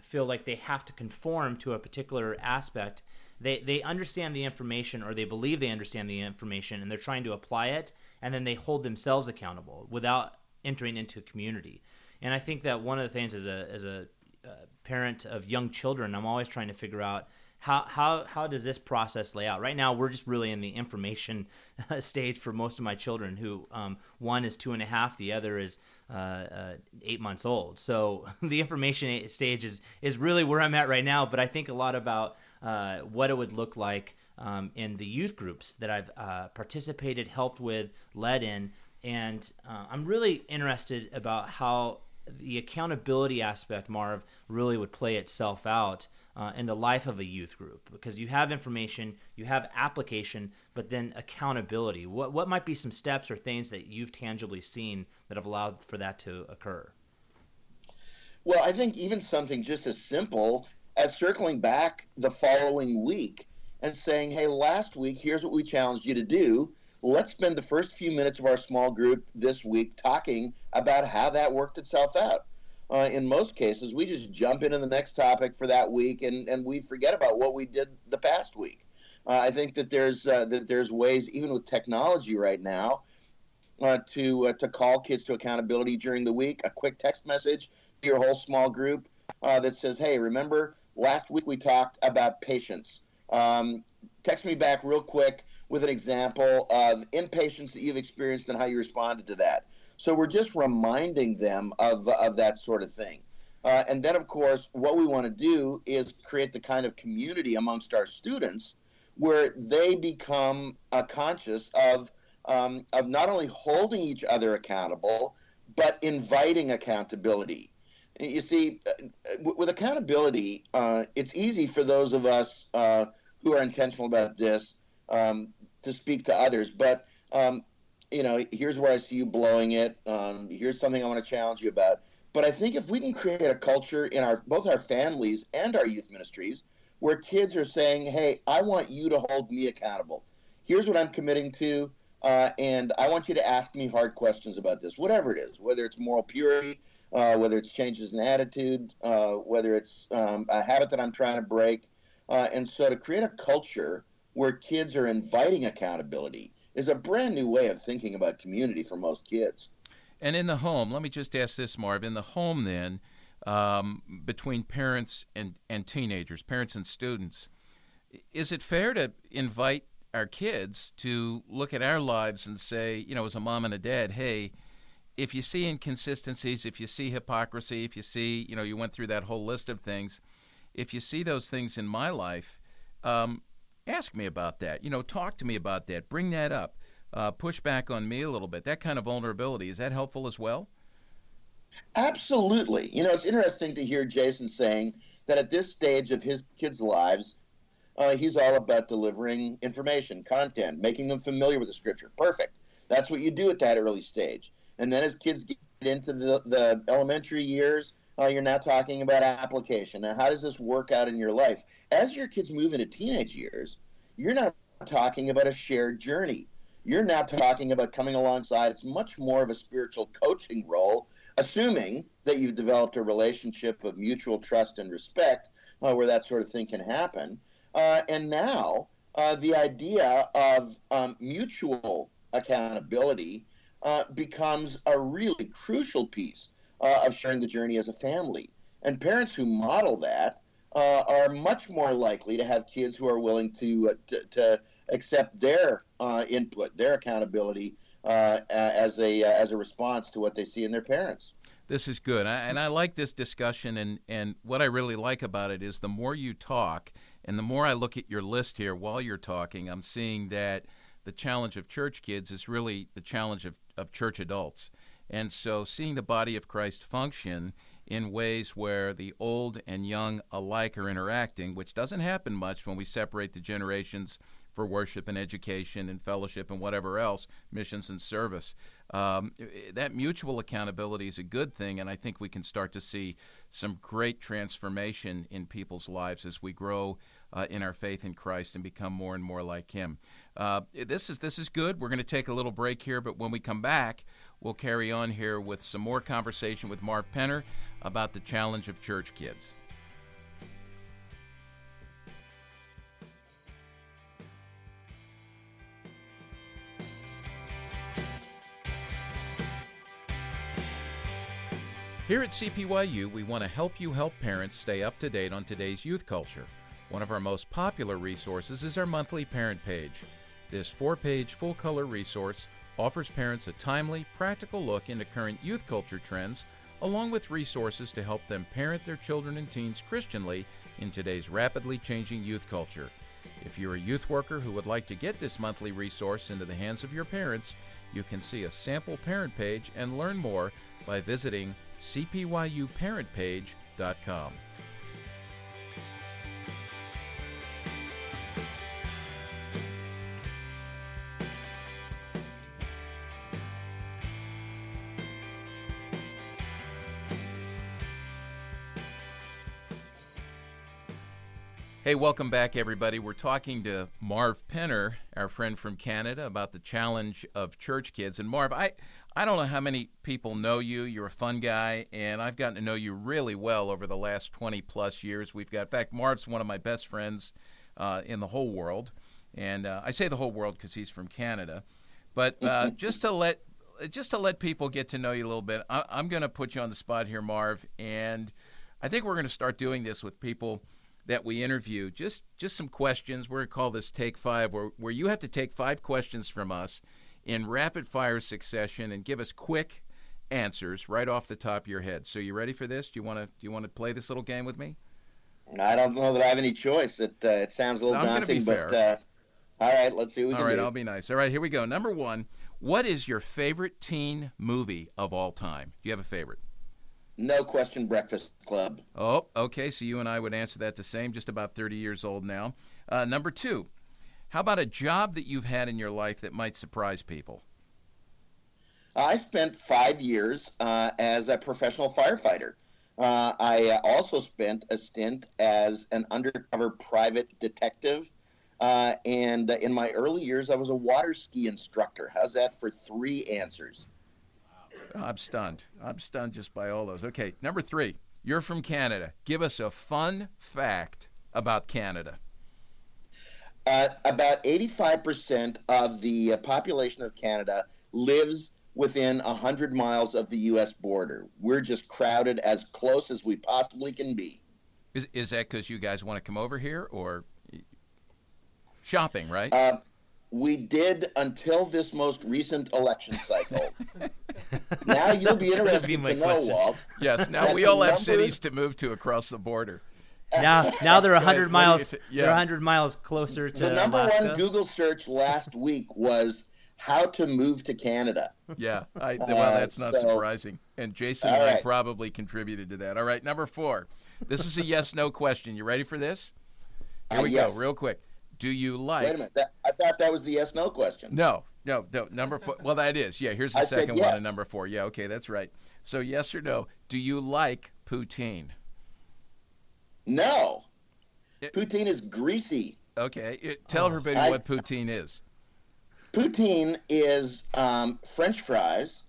feel like they have to conform to a particular aspect. They understand the information, or they believe they understand the information, and they're trying to apply it, and then they hold themselves accountable without entering into community. And I think that one of the things as a parent of young children, I'm always trying to figure out how does this process lay out. Right now, we're just really in the information stage for most of my children, who one is 2.5, the other is 8 months old. So the information stage is really where I'm at right now. But I think a lot about what it would look like in the youth groups that I've participated, helped with, led in. And I'm really interested about how the accountability aspect, Marv, really would play itself out in the life of a youth group, because you have information, you have application, but then accountability. What might be some steps or things that you've tangibly seen that have allowed for that to occur? Well, I think even something just as simple as circling back the following week and saying, hey, last week, here's what we challenged you to do. Let's spend the first few minutes of our small group this week talking about how that worked itself out. In most cases, we just jump into the next topic for that week, and we forget about what we did the past week. I think that there's ways, even with technology right now, to call kids to accountability during the week. A quick text message to your whole small group that says, "Hey, remember last week we talked about patience. Text me back real quick with an example of impatience that you've experienced and how you responded to that." So we're just reminding them of that sort of thing. And then, of course, what we want to do is create the kind of community amongst our students where they become conscious of not only holding each other accountable, but inviting accountability. You see, with accountability, it's easy for those of us who are intentional about this to speak to others, but here's where I see you blowing it. Here's something I want to challenge you about. But I think if we can create a culture in both our families and our youth ministries where kids are saying, hey, I want you to hold me accountable. Here's what I'm committing to, and I want you to ask me hard questions about this, whatever it is, whether it's moral purity, whether it's changes in attitude, whether it's a habit that I'm trying to break. And so to create a culture where kids are inviting accountability is a brand new way of thinking about community for most kids. And in the home, let me just ask this, Marv. In the home then, between parents and teenagers, parents and students, is it fair to invite our kids to look at our lives and say, as a mom and a dad, hey, if you see inconsistencies, if you see hypocrisy, if you see, you went through that whole list of things, if you see those things in my life, ask me about that. Talk to me about that. Bring that up. Push back on me a little bit. That kind of vulnerability, is that helpful as well? Absolutely. It's interesting to hear Jason saying that at this stage of his kids' lives, he's all about delivering information, content, making them familiar with the Scripture. Perfect. That's what you do at that early stage. And then as kids get into the elementary years, you're now talking about application. Now, how does this work out in your life? As your kids move into teenage years, you're not talking about a shared journey. You're now talking about coming alongside. It's much more of a spiritual coaching role, assuming that you've developed a relationship of mutual trust and respect where that sort of thing can happen. And now the idea of mutual accountability becomes a really crucial piece of sharing the journey as a family. And parents who model that are much more likely to have kids who are willing to accept their input, their accountability as a response to what they see in their parents. This is good, and I like this discussion, and what I really like about it is the more you talk, and the more I look at your list here while you're talking, I'm seeing that the challenge of church kids is really the challenge of church adults. And so seeing the body of Christ function in ways where the old and young alike are interacting, which doesn't happen much when we separate the generations for worship and education and fellowship and whatever else, missions and service. That mutual accountability is a good thing, and I think we can start to see some great transformation in people's lives as we grow in our faith in Christ and become more and more like Him. This is good. We're going to take a little break here, but when we come back, we'll carry on here with some more conversation with Marv Penner about the challenge of church kids. Here at CPYU, we want to help you help parents stay up to date on today's youth culture. One of our most popular resources is our monthly parent page. This 4-page full-color resource offers parents a timely, practical look into current youth culture trends, along with resources to help them parent their children and teens Christianly in today's rapidly changing youth culture. If you're a youth worker who would like to get this monthly resource into the hands of your parents, you can see a sample parent page and learn more by visiting cpyuparentpage.com. Hey, welcome back, everybody. We're talking to Marv Penner, our friend from Canada, about the challenge of church kids. And Marv, I don't know how many people know you. You're a fun guy, and I've gotten to know you really well over the last 20-plus years. In fact, Marv's one of my best friends in the whole world. And I say the whole world because he's from Canada. But just to let people get to know you a little bit, I'm going to put you on the spot here, Marv. And I think we're going to start doing this with people that we interview, just some questions. We're going to call this Take 5, where you have to take 5 questions from us in rapid-fire succession and give us quick answers right off the top of your head. So you ready for this? Do you want to play this little game with me? I don't know that I have any choice. It sounds a little daunting, but all right, let's see what we can do. All right, I'll be nice. All right, here we go. Number 1, what is your favorite teen movie of all time? Do you have a favorite? No question, Breakfast Club. Oh, okay. So you and I would answer that the same, just about 30 years old now. Number 2, how about a job that you've had in your life that might surprise people? I spent 5 years as a professional firefighter. I also spent a stint as an undercover private detective. And in my early years, I was a water ski instructor. How's that for 3 answers? I'm stunned. I'm stunned just by all those. Okay, number 3, you're from Canada. Give us a fun fact about Canada. About 85% of the population of Canada lives within 100 miles of the U.S. border. We're just crowded as close as we possibly can be. Is that because you guys want to come over here, or shopping, right? We did until this most recent election cycle. Now you'll be interested to know, Walt. Yes, now we all have cities to move to across the border. Now they're 100 miles. They're 100 miles closer to the number Alaska. 1 Google search last week was how to move to Canada. Yeah, well, that's not surprising. And Jason and I probably contributed to that. All right, number 4. This is a yes/no question. You ready for this? Here we go, real quick. Do you like... Wait a minute. I thought that was the yes/no question. No. Number 4. Well, that is. Yeah, here's the second one on number 4. Yeah, okay, that's right. So yes or no, do you like poutine? No. Poutine is greasy. Okay. Tell everybody what poutine is. Poutine is French fries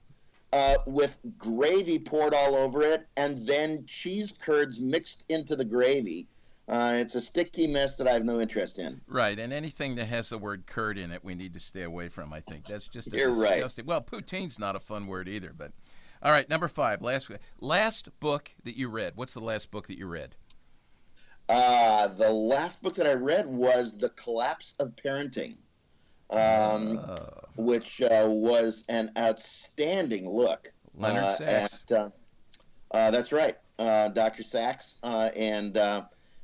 with gravy poured all over it, and then cheese curds mixed into the gravy. It's a sticky mess that I have no interest in. Right, and anything that has the word curd in it, we need to stay away from, I think. That's just You're disgusting. Right. Well, poutine's not a fun word either, but... All right, number 5, last book that you read. What's the last book that you read? The last book that I read was The Collapse of Parenting, which was an outstanding look. Leonard Sachs. That's right, Dr. Sachs, and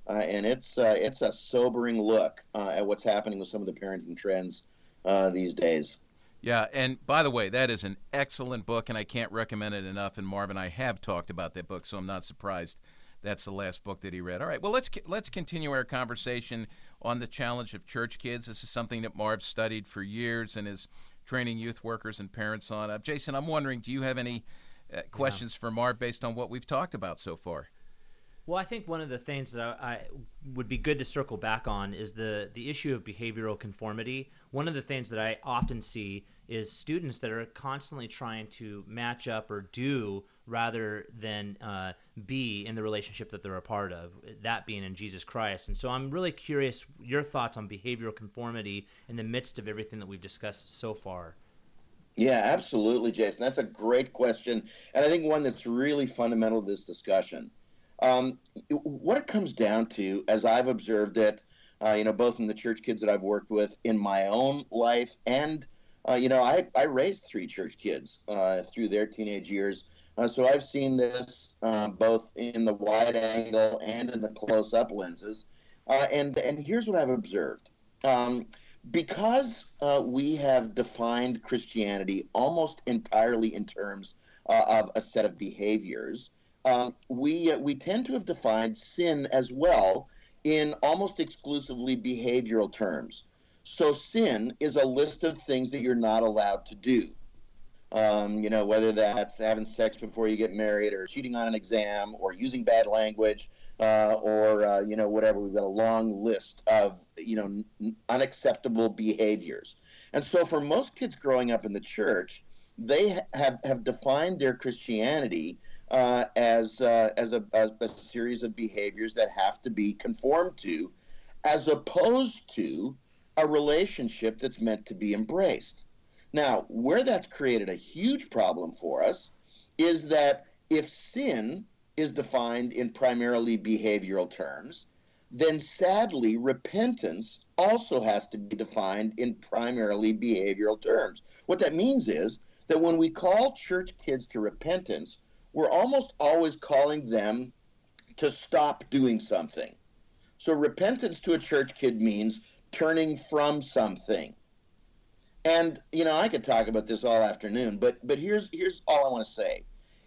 it's a sobering look at what's happening with some of the parenting trends these days. Yeah, and by the way, that is an excellent book, and I can't recommend it enough. And Marv and I have talked about that book, so I'm not surprised that's the last book that he read. All right, well, let's continue our conversation on the challenge of church kids. This is something that Marv studied for years and is training youth workers and parents on. Jason, I'm wondering, do you have any questions for Marv based on what we've talked about so far? Well, I think one of the things that I would be good to circle back on is the issue of behavioral conformity. One of the things that I often see is students that are constantly trying to match up or do rather than be in the relationship that they're a part of, that being in Jesus Christ. And so I'm really curious your thoughts on behavioral conformity in the midst of everything that we've discussed so far. Yeah, absolutely, Jason. That's a great question, and I think one that's really fundamental to this discussion. What it comes down to, as I've observed it, both in the church kids that I've worked with in my own life, and I raised 3 church kids through their teenage years, so I've seen this both in the wide angle and in the close-up lenses, and here's what I've observed. Because we have defined Christianity almost entirely in terms of a set of behaviors, we tend to have defined sin as well in almost exclusively behavioral terms. So sin is a list of things that you're not allowed to do. Whether that's having sex before you get married, or cheating on an exam, or using bad language, or whatever. We've got a long list of unacceptable behaviors. And so for most kids growing up in the church, they have defined their Christianity as a series of behaviors that have to be conformed to, as opposed to a relationship that's meant to be embraced. Now, where that's created a huge problem for us is that if sin is defined in primarily behavioral terms, then sadly, repentance also has to be defined in primarily behavioral terms. What that means is that when we call church kids to repentance, we're almost always calling them to stop doing something. So repentance to a church kid means turning from something. And, I could talk about this all afternoon, but here's all I want to say,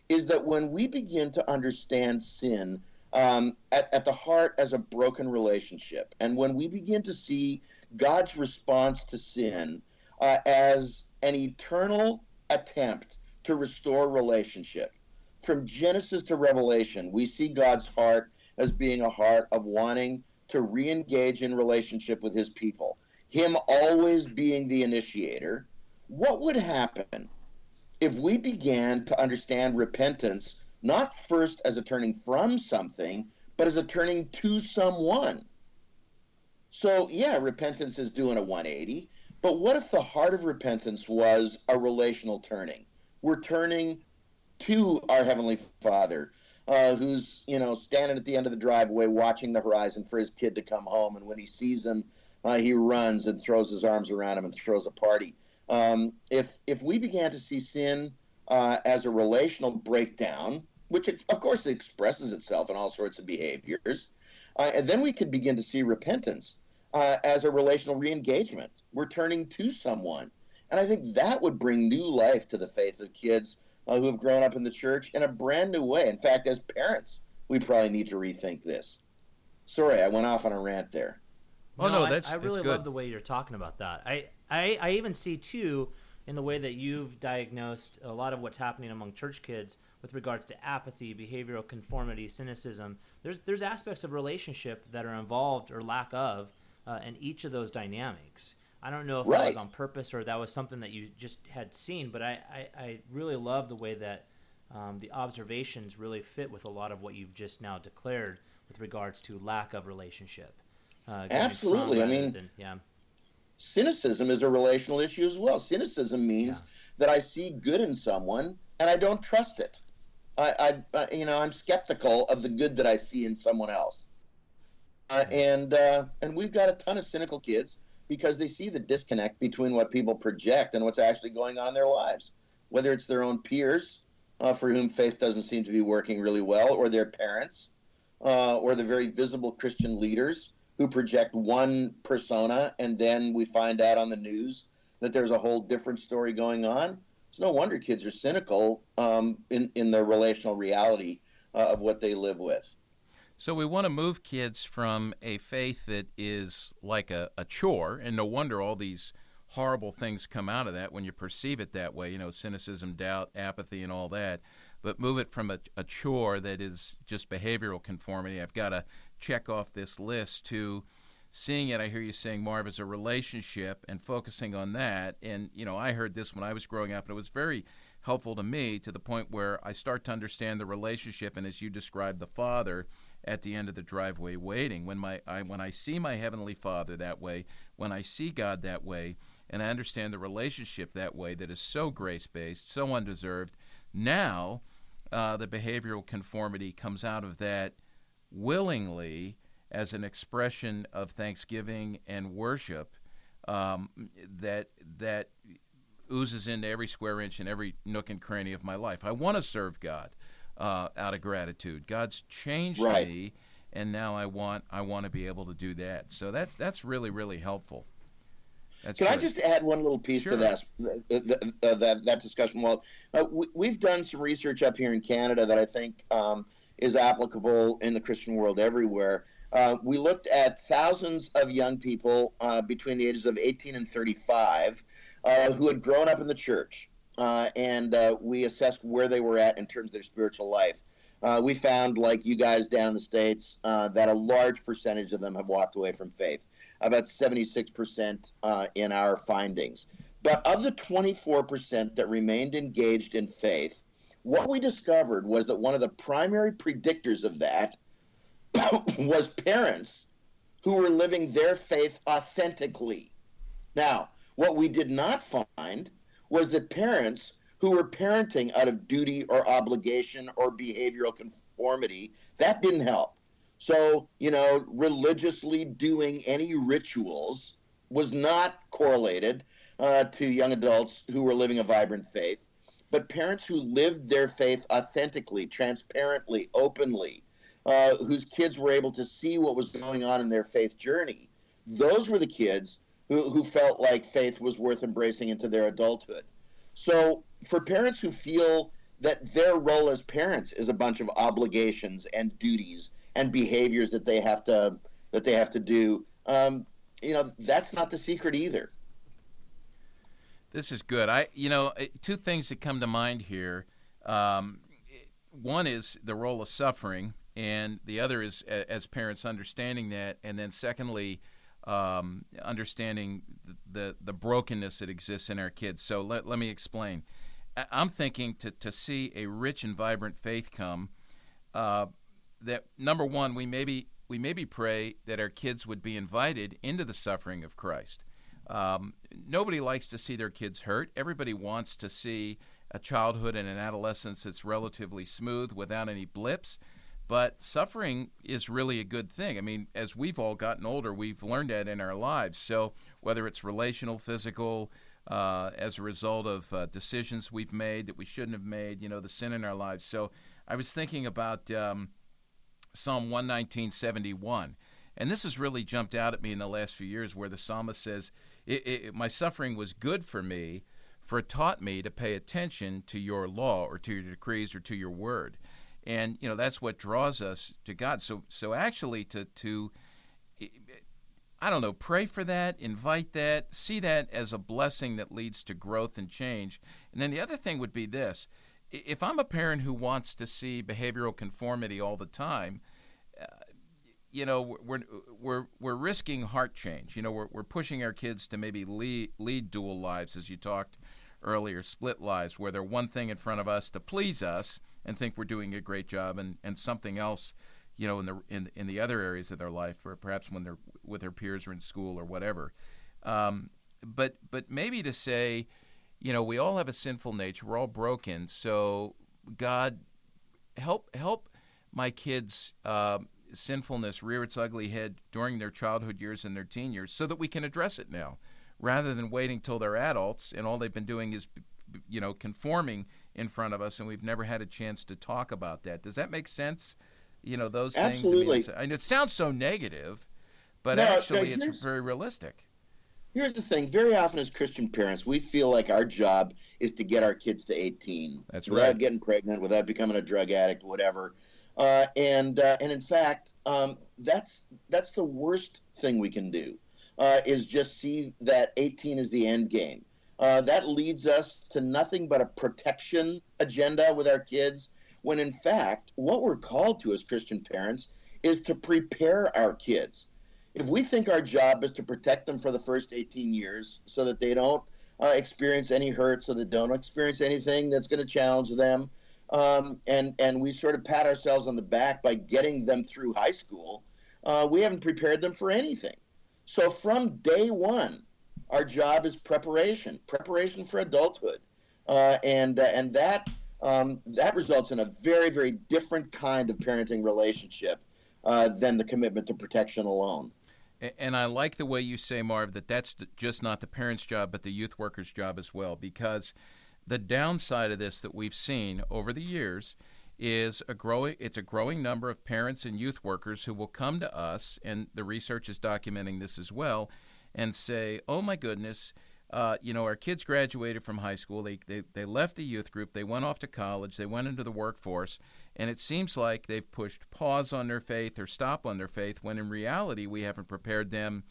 is that when we begin to understand sin at the heart as a broken relationship, and when we begin to see God's response to sin as an eternal attempt to restore relationship, from Genesis to Revelation, we see God's heart as being a heart of wanting to re-engage in relationship with his people. Him always being the initiator. What would happen if we began to understand repentance not first as a turning from something, but as a turning to someone? So, yeah, repentance is doing a 180, but what if the heart of repentance was a relational turning? We're turning to our Heavenly Father, who's, standing at the end of the driveway watching the horizon for his kid to come home, and when he sees him, he runs and throws his arms around him and throws a party. If we began to see sin as a relational breakdown, which of course expresses itself in all sorts of behaviors, and then we could begin to see repentance as a relational re-engagement. We're turning to someone. And I think that would bring new life to the faith of kids who have grown up in the church in a brand new way. In fact, as parents, we probably need to rethink this. Sorry, I went off on a rant there. Oh, no, I really love the way you're talking about that. I even see, too, in the way that you've diagnosed a lot of what's happening among church kids with regards to apathy, behavioral conformity, cynicism. There's aspects of relationship that are involved or lack of in each of those dynamics. I don't know if that was on purpose or that was something that you just had seen, but I really love the way that the observations really fit with a lot of what you've just now declared with regards to lack of relationship. Absolutely. Cynicism is a relational issue as well. Cynicism means that I see good in someone and I don't trust it. I'm skeptical of the good that I see in someone else. And we've got a ton of cynical kids because they see the disconnect between what people project and what's actually going on in their lives, whether it's their own peers for whom faith doesn't seem to be working really well, or their parents, or the very visible Christian leaders who project one persona, and then we find out on the news that there's a whole different story going on. It's no wonder kids are cynical in the relational reality of what they live with. So we want to move kids from a faith that is like a chore, and no wonder all these horrible things come out of that when you perceive it that way, cynicism, doubt, apathy, and all that, but move it from a chore that is just behavioral conformity. I've got to check off this list to seeing it, I hear you saying, Marv, as a relationship and focusing on that. And, I heard this when I was growing up, and it was very helpful to me to the point where I start to understand the relationship, and as you described, the Father at the end of the driveway waiting. When I see my Heavenly Father that way, when I see God that way, and I understand the relationship that way that is so grace-based, so undeserved, now the behavioral conformity comes out of that willingly as an expression of thanksgiving and worship that oozes into every square inch and every nook and cranny of my life. I want to serve God out of gratitude. God's changed me, and now I want to be able to do that. So that's really, really helpful. Can I just add one little piece to that discussion? Well, we've done some research up here in Canada that I think is applicable in the Christian world everywhere. We looked at thousands of young people between the ages of 18 and 35 who had grown up in the church, and we assessed where they were at in terms of their spiritual life. We found, like you guys down in the States, that a large percentage of them have walked away from faith, about 76% in our findings. But of the 24% that remained engaged in faith, what we discovered was that one of the primary predictors of that was parents who were living their faith authentically. Now, what we did not find was that parents who were parenting out of duty or obligation or behavioral conformity, that didn't help. So, religiously doing any rituals was not correlated to young adults who were living a vibrant faith. But parents who lived their faith authentically, transparently, openly, whose kids were able to see what was going on in their faith journey, those were the kids who felt like faith was worth embracing into their adulthood. So for parents who feel that their role as parents is a bunch of obligations and duties and behaviors that they have to do, that's not the secret either. This is good. Two things that come to mind here. One is the role of suffering, and the other is as parents understanding that, and then secondly, understanding the brokenness that exists in our kids. So let me explain. I'm thinking to see a rich and vibrant faith come, that number one, we maybe pray that our kids would be invited into the suffering of Christ. Nobody likes to see their kids hurt. Everybody wants to see a childhood and an adolescence that's relatively smooth without any blips. But suffering is really a good thing. I mean, as we've all gotten older, we've learned that in our lives. So whether it's relational, physical, as a result of decisions we've made that we shouldn't have made, the sin in our lives. So I was thinking about Psalm 119:71. And this has really jumped out at me in the last few years, where the psalmist says, my suffering was good for me, for it taught me to pay attention to your law or to your decrees or to your word. And, that's what draws us to God. So actually to I don't know, pray for that, invite that, see that as a blessing that leads to growth and change. And then the other thing would be this. If I'm a parent who wants to see behavioral conformity all the time, we're risking heart change. We're pushing our kids to maybe lead dual lives, as you talked earlier, split lives, where they're one thing in front of us to please us and think we're doing a great job, and something else, in the other areas of their life, or perhaps when they're with their peers or in school or whatever. But maybe to say, we all have a sinful nature. We're all broken. So God, help my kids' sinfulness rear its ugly head during their childhood years and their teen years, so that we can address it now, rather than waiting till they're adults and all they've been doing is, conforming in front of us, and we've never had a chance to talk about that. Does that make sense? Those things. Absolutely. I mean, it sounds so negative, but actually it's very realistic. Here's the thing. Very often as Christian parents, we feel like our job is to get our kids to 18. That's without right. Getting pregnant, without becoming a drug addict, whatever. And in fact, that's the worst thing we can do, is just see that 18 is the end game. That leads us to nothing but a protection agenda with our kids, when in fact, what we're called to as Christian parents is to prepare our kids. If we think our job is to protect them for the first 18 years so that they don't experience any hurt, so they don't experience anything that's going to challenge them, and we sort of pat ourselves on the back by getting them through high school, we haven't prepared them for anything. So from day one, our job is preparation for adulthood, and that results in a very, very different kind of parenting relationship than the commitment to protection alone. And I like the way you say, Marv, that's just not the parent's job, but the youth worker's job as well, because the downside of this that we've seen over the years is a growing number of parents and youth workers who will come to us, and the research is documenting this as well, and say, oh my goodness, our kids graduated from high school, they left the youth group, they went off to college, they went into the workforce, and it seems like they've pushed pause on their faith or stop on their faith, when in reality we haven't prepared them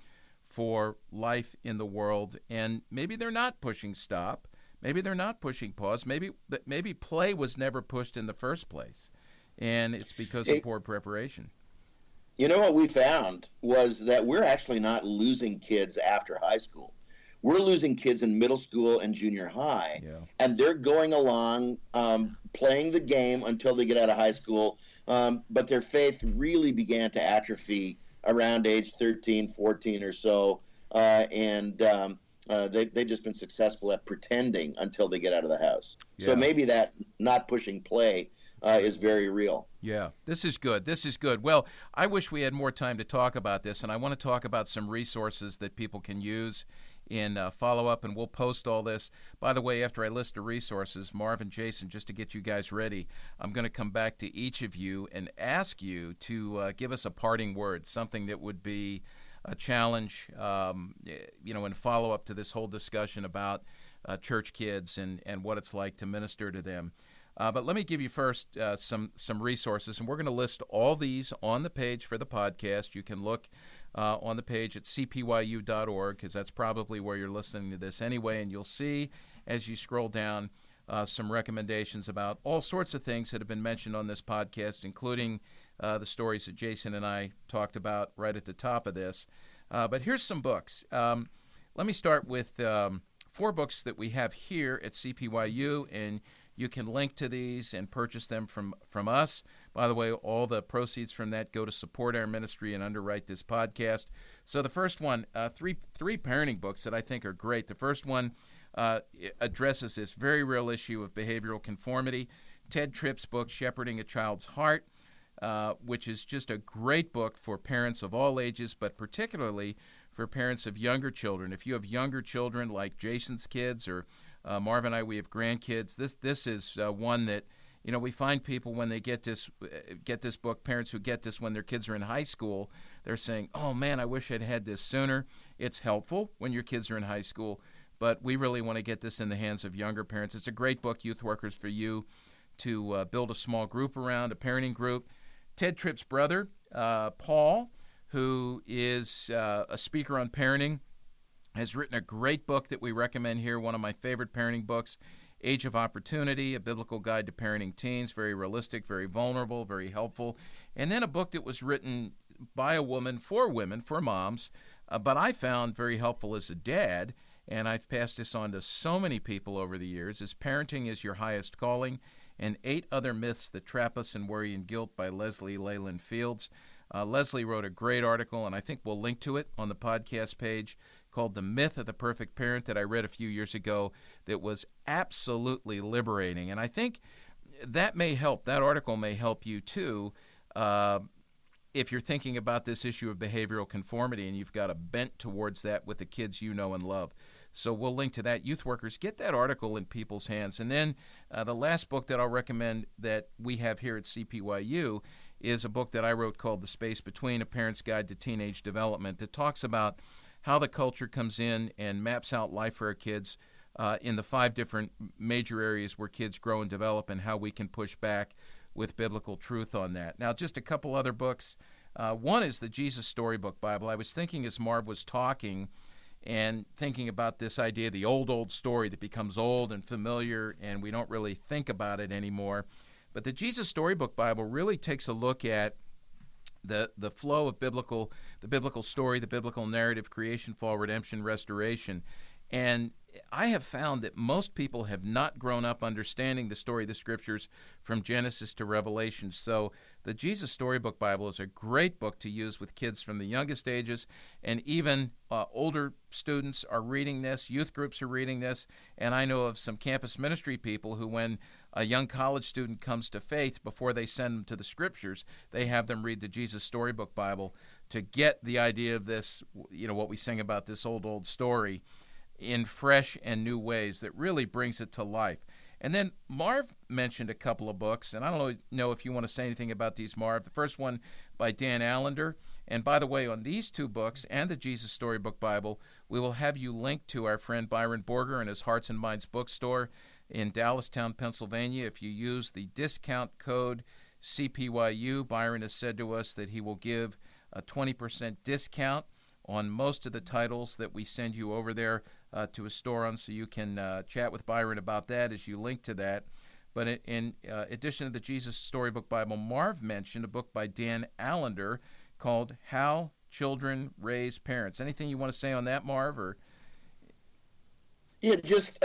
for life in the world. And maybe they're not pushing stop, maybe they're not pushing pause, maybe play was never pushed in the first place, and it's because of poor preparation. You know what we found was that we're actually not losing kids after high school. We're losing kids in middle school and junior high, and they're going along playing the game until they get out of high school, but their faith really began to atrophy around age 13, 14 or so, and they've just been successful at pretending until they get out of the house. Yeah. So maybe that not pushing play is very real. Yeah, this is good. This is good. Well, I wish we had more time to talk about this, and I want to talk about some resources that people can use in follow-up, and we'll post all this. By the way, after I list the resources, Marv and Jason, just to get you guys ready, I'm going to come back to each of you and ask you to give us a parting word, something that would be a challenge, in follow-up to this whole discussion about church kids and what it's like to minister to them. But let me give you first some resources, and we're going to list all these on the page for the podcast. You can look on the page at cpyu.org, because that's probably where you're listening to this anyway, and you'll see as you scroll down some recommendations about all sorts of things that have been mentioned on this podcast, including the stories that Jason and I talked about right at the top of this. But here's some books. Let me start with 4 books that we have here at CPYU, and you can link to these and purchase them from us. By the way, all the proceeds from that go to support our ministry and underwrite this podcast. So the first one, three parenting books that I think are great. The first one addresses this very real issue of behavioral conformity. Ted Tripp's book, Shepherding a Child's Heart, which is just a great book for parents of all ages, but particularly for parents of younger children. If you have younger children like Jason's kids, or Marv and I, we have grandkids, this is one that, we find people when they get this book, parents who get this when their kids are in high school, they're saying, oh man, I wish I'd had this sooner. It's helpful when your kids are in high school, but we really want to get this in the hands of younger parents. It's a great book, Youth Workers, for you to build a small group around, a parenting group. Ted Tripp's brother, Paul, who is a speaker on parenting, has written a great book that we recommend here, one of my favorite parenting books, Age of Opportunity, A Biblical Guide to Parenting Teens, very realistic, very vulnerable, very helpful. And then a book that was written by a woman, for moms, but I found very helpful as a dad, and I've passed this on to so many people over the years, is Parenting is Your Highest Calling, and 8 Other Myths That Trap Us in Worry and Guilt by Leslie Leyland Fields. Leslie wrote a great article, and I think we'll link to it on the podcast page, called The Myth of the Perfect Parent, that I read a few years ago, that was absolutely liberating. And I think that may help, that article may help you too, if you're thinking about this issue of behavioral conformity and you've got a bent towards that with the kids you know and love. So we'll link to that. Youth workers, get that article in people's hands. And then the last book that I'll recommend that we have here at CPYU is a book that I wrote called The Space Between, A Parent's Guide to Teenage Development, that talks about how the culture comes in and maps out life for our kids in the 5 different major areas where kids grow and develop, and how we can push back with biblical truth on that. Now, just a couple other books. One is the Jesus Storybook Bible. I was thinking as Marv was talking and thinking about this idea, the old story that becomes old and familiar, and we don't really think about it anymore. But the Jesus Storybook Bible really takes a look at the flow of the biblical story, the biblical narrative, creation, fall, redemption, restoration. And I have found that most people have not grown up understanding the story of the Scriptures from Genesis to Revelation. So the Jesus Storybook Bible is a great book to use with kids from the youngest ages, and even older students are reading this, youth groups are reading this, and I know of some campus ministry people who, when a young college student comes to faith, before they send them to the Scriptures, they have them read the Jesus Storybook Bible to get the idea of this, what we sing about, this old story, in fresh and new ways that really brings it to life. And then Marv mentioned a couple of books, and I don't know if you want to say anything about these, Marv. The first one by Dan Allender. And by the way, on these two books and the Jesus Storybook Bible, we will have you linked to our friend Byron Borger and his Hearts and Minds bookstore in Dallastown, Pennsylvania. If you use the discount code CPYU, Byron has said to us that he will give a 20% discount on most of the titles that we send you over there to a store on, so you can chat with Byron about that as you link to that. But in addition to the Jesus Storybook Bible, Marv mentioned a book by Dan Allender called How Children Raise Parents. Anything you want to say on that, Marv? Or it just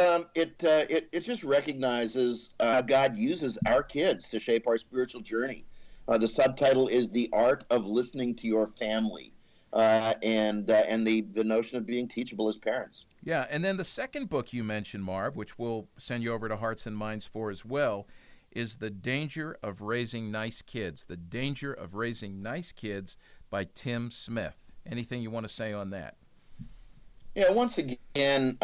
recognizes God uses our kids to shape our spiritual journey. The subtitle is The Art of Listening to Your Family. And the notion of being teachable as parents. Yeah, and then the second book you mentioned, Marv, which we'll send you over to Hearts and Minds for as well, is The Danger of Raising Nice Kids. The Danger of Raising Nice Kids by Tim Smith. Anything you want to say on that? Yeah, once again,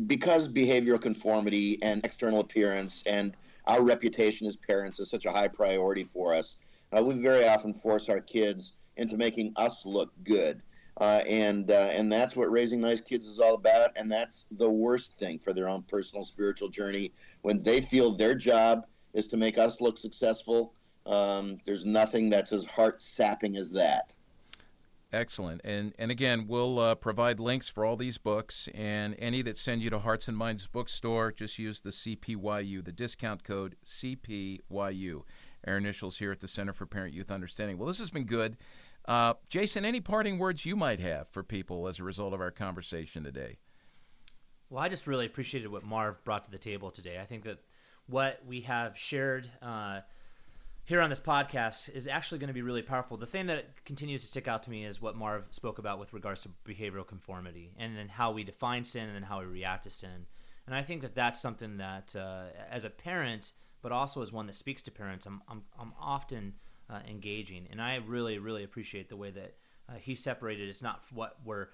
because behavioral conformity and external appearance and our reputation as parents is such a high priority for us, we very often force our kids into making us look good. And that's what raising nice kids is all about, and that's the worst thing for their own personal spiritual journey. When they feel their job is to make us look successful, there's nothing that's as heart-sapping as that. Excellent. And again, we'll provide links for all these books, and any that send you to Hearts and Minds bookstore, just use the CPYU, the discount code CPYU. Our initials here at the Center for Parent Youth Understanding. Well, this has been good. Jason, any parting words you might have for people as a result of our conversation today? Well, I just really appreciated what Marv brought to the table today. I think that what we have shared here on this podcast is actually going to be really powerful. The thing that continues to stick out to me is what Marv spoke about with regards to behavioral conformity, and then how we define sin and then how we react to sin. And I think that that's something that as a parent, but also as one that speaks to parents, I'm often engaging, and I really, really appreciate the way that he separated. It's not what we're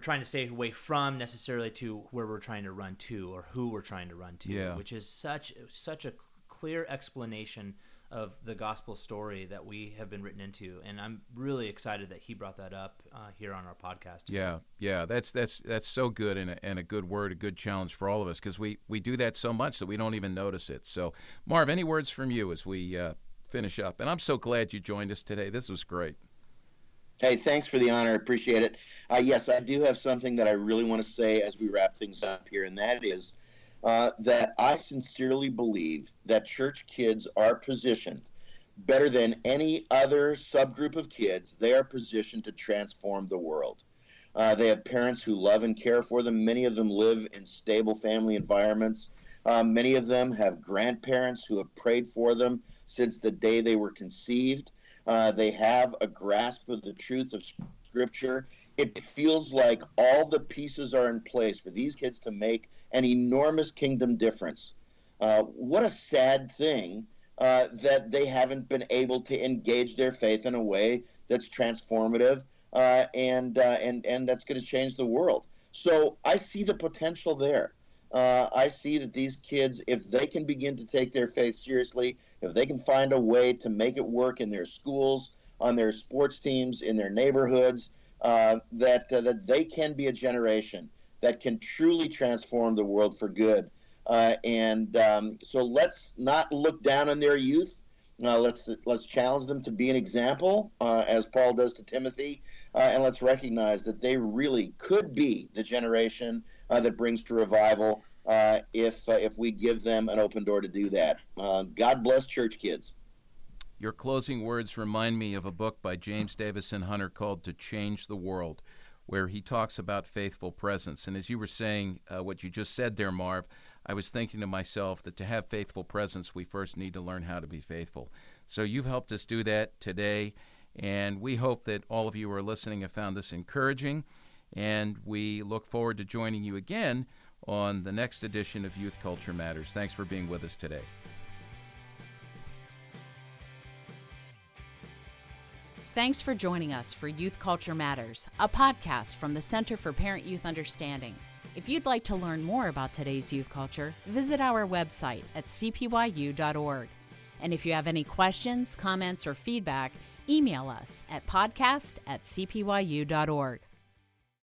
trying to stay away from necessarily to where we're trying to run to or who we're trying to run to, which is such a clear explanation of the gospel story that we have been written into, and I'm really excited that he brought that up here on our podcast. Yeah, that's so good, and a good word, a good challenge for all of us, because we do that so much that we don't even notice it. So, Marv, any words from you as we finish up? And I'm so glad you joined us today. This was great. Hey, thanks for the honor. Appreciate it. Yes, I do have something that I really want to say as we wrap things up here, and that is that I sincerely believe that church kids are positioned better than any other subgroup of kids. They are positioned to transform the world. They have parents who love and care for them. Many of them live in stable family environments. Many of them have grandparents who have prayed for them since the day they were conceived. They have a grasp of the truth of Scripture. It feels like all the pieces are in place for these kids to make an enormous kingdom difference. What a sad thing that they haven't been able to engage their faith in a way that's transformative and that's going to change the world. So I see the potential there. I see that these kids, if they can begin to take their faith seriously, if they can find a way to make it work in their schools, on their sports teams, in their neighborhoods, that they can be a generation that can truly transform the world for good. So let's not look down on their youth. Let's challenge them to be an example, as Paul does to Timothy, and let's recognize that they really could be the generation that brings to revival if we give them an open door to do that. God bless church kids. Your closing words remind me of a book by James Davison Hunter called To Change the World, where he talks about faithful presence. And as you were saying what you just said there, Marv, I was thinking to myself that to have faithful presence, we first need to learn how to be faithful. So you've helped us do that today, and we hope that all of you who are listening have found this encouraging, and we look forward to joining you again on the next edition of Youth Culture Matters. Thanks for being with us today. Thanks for joining us for Youth Culture Matters, a podcast from the Center for Parent Youth Understanding. If you'd like to learn more about today's youth culture, visit our website at cpyu.org. And if you have any questions, comments, or feedback, email us at podcast@cpyu.org.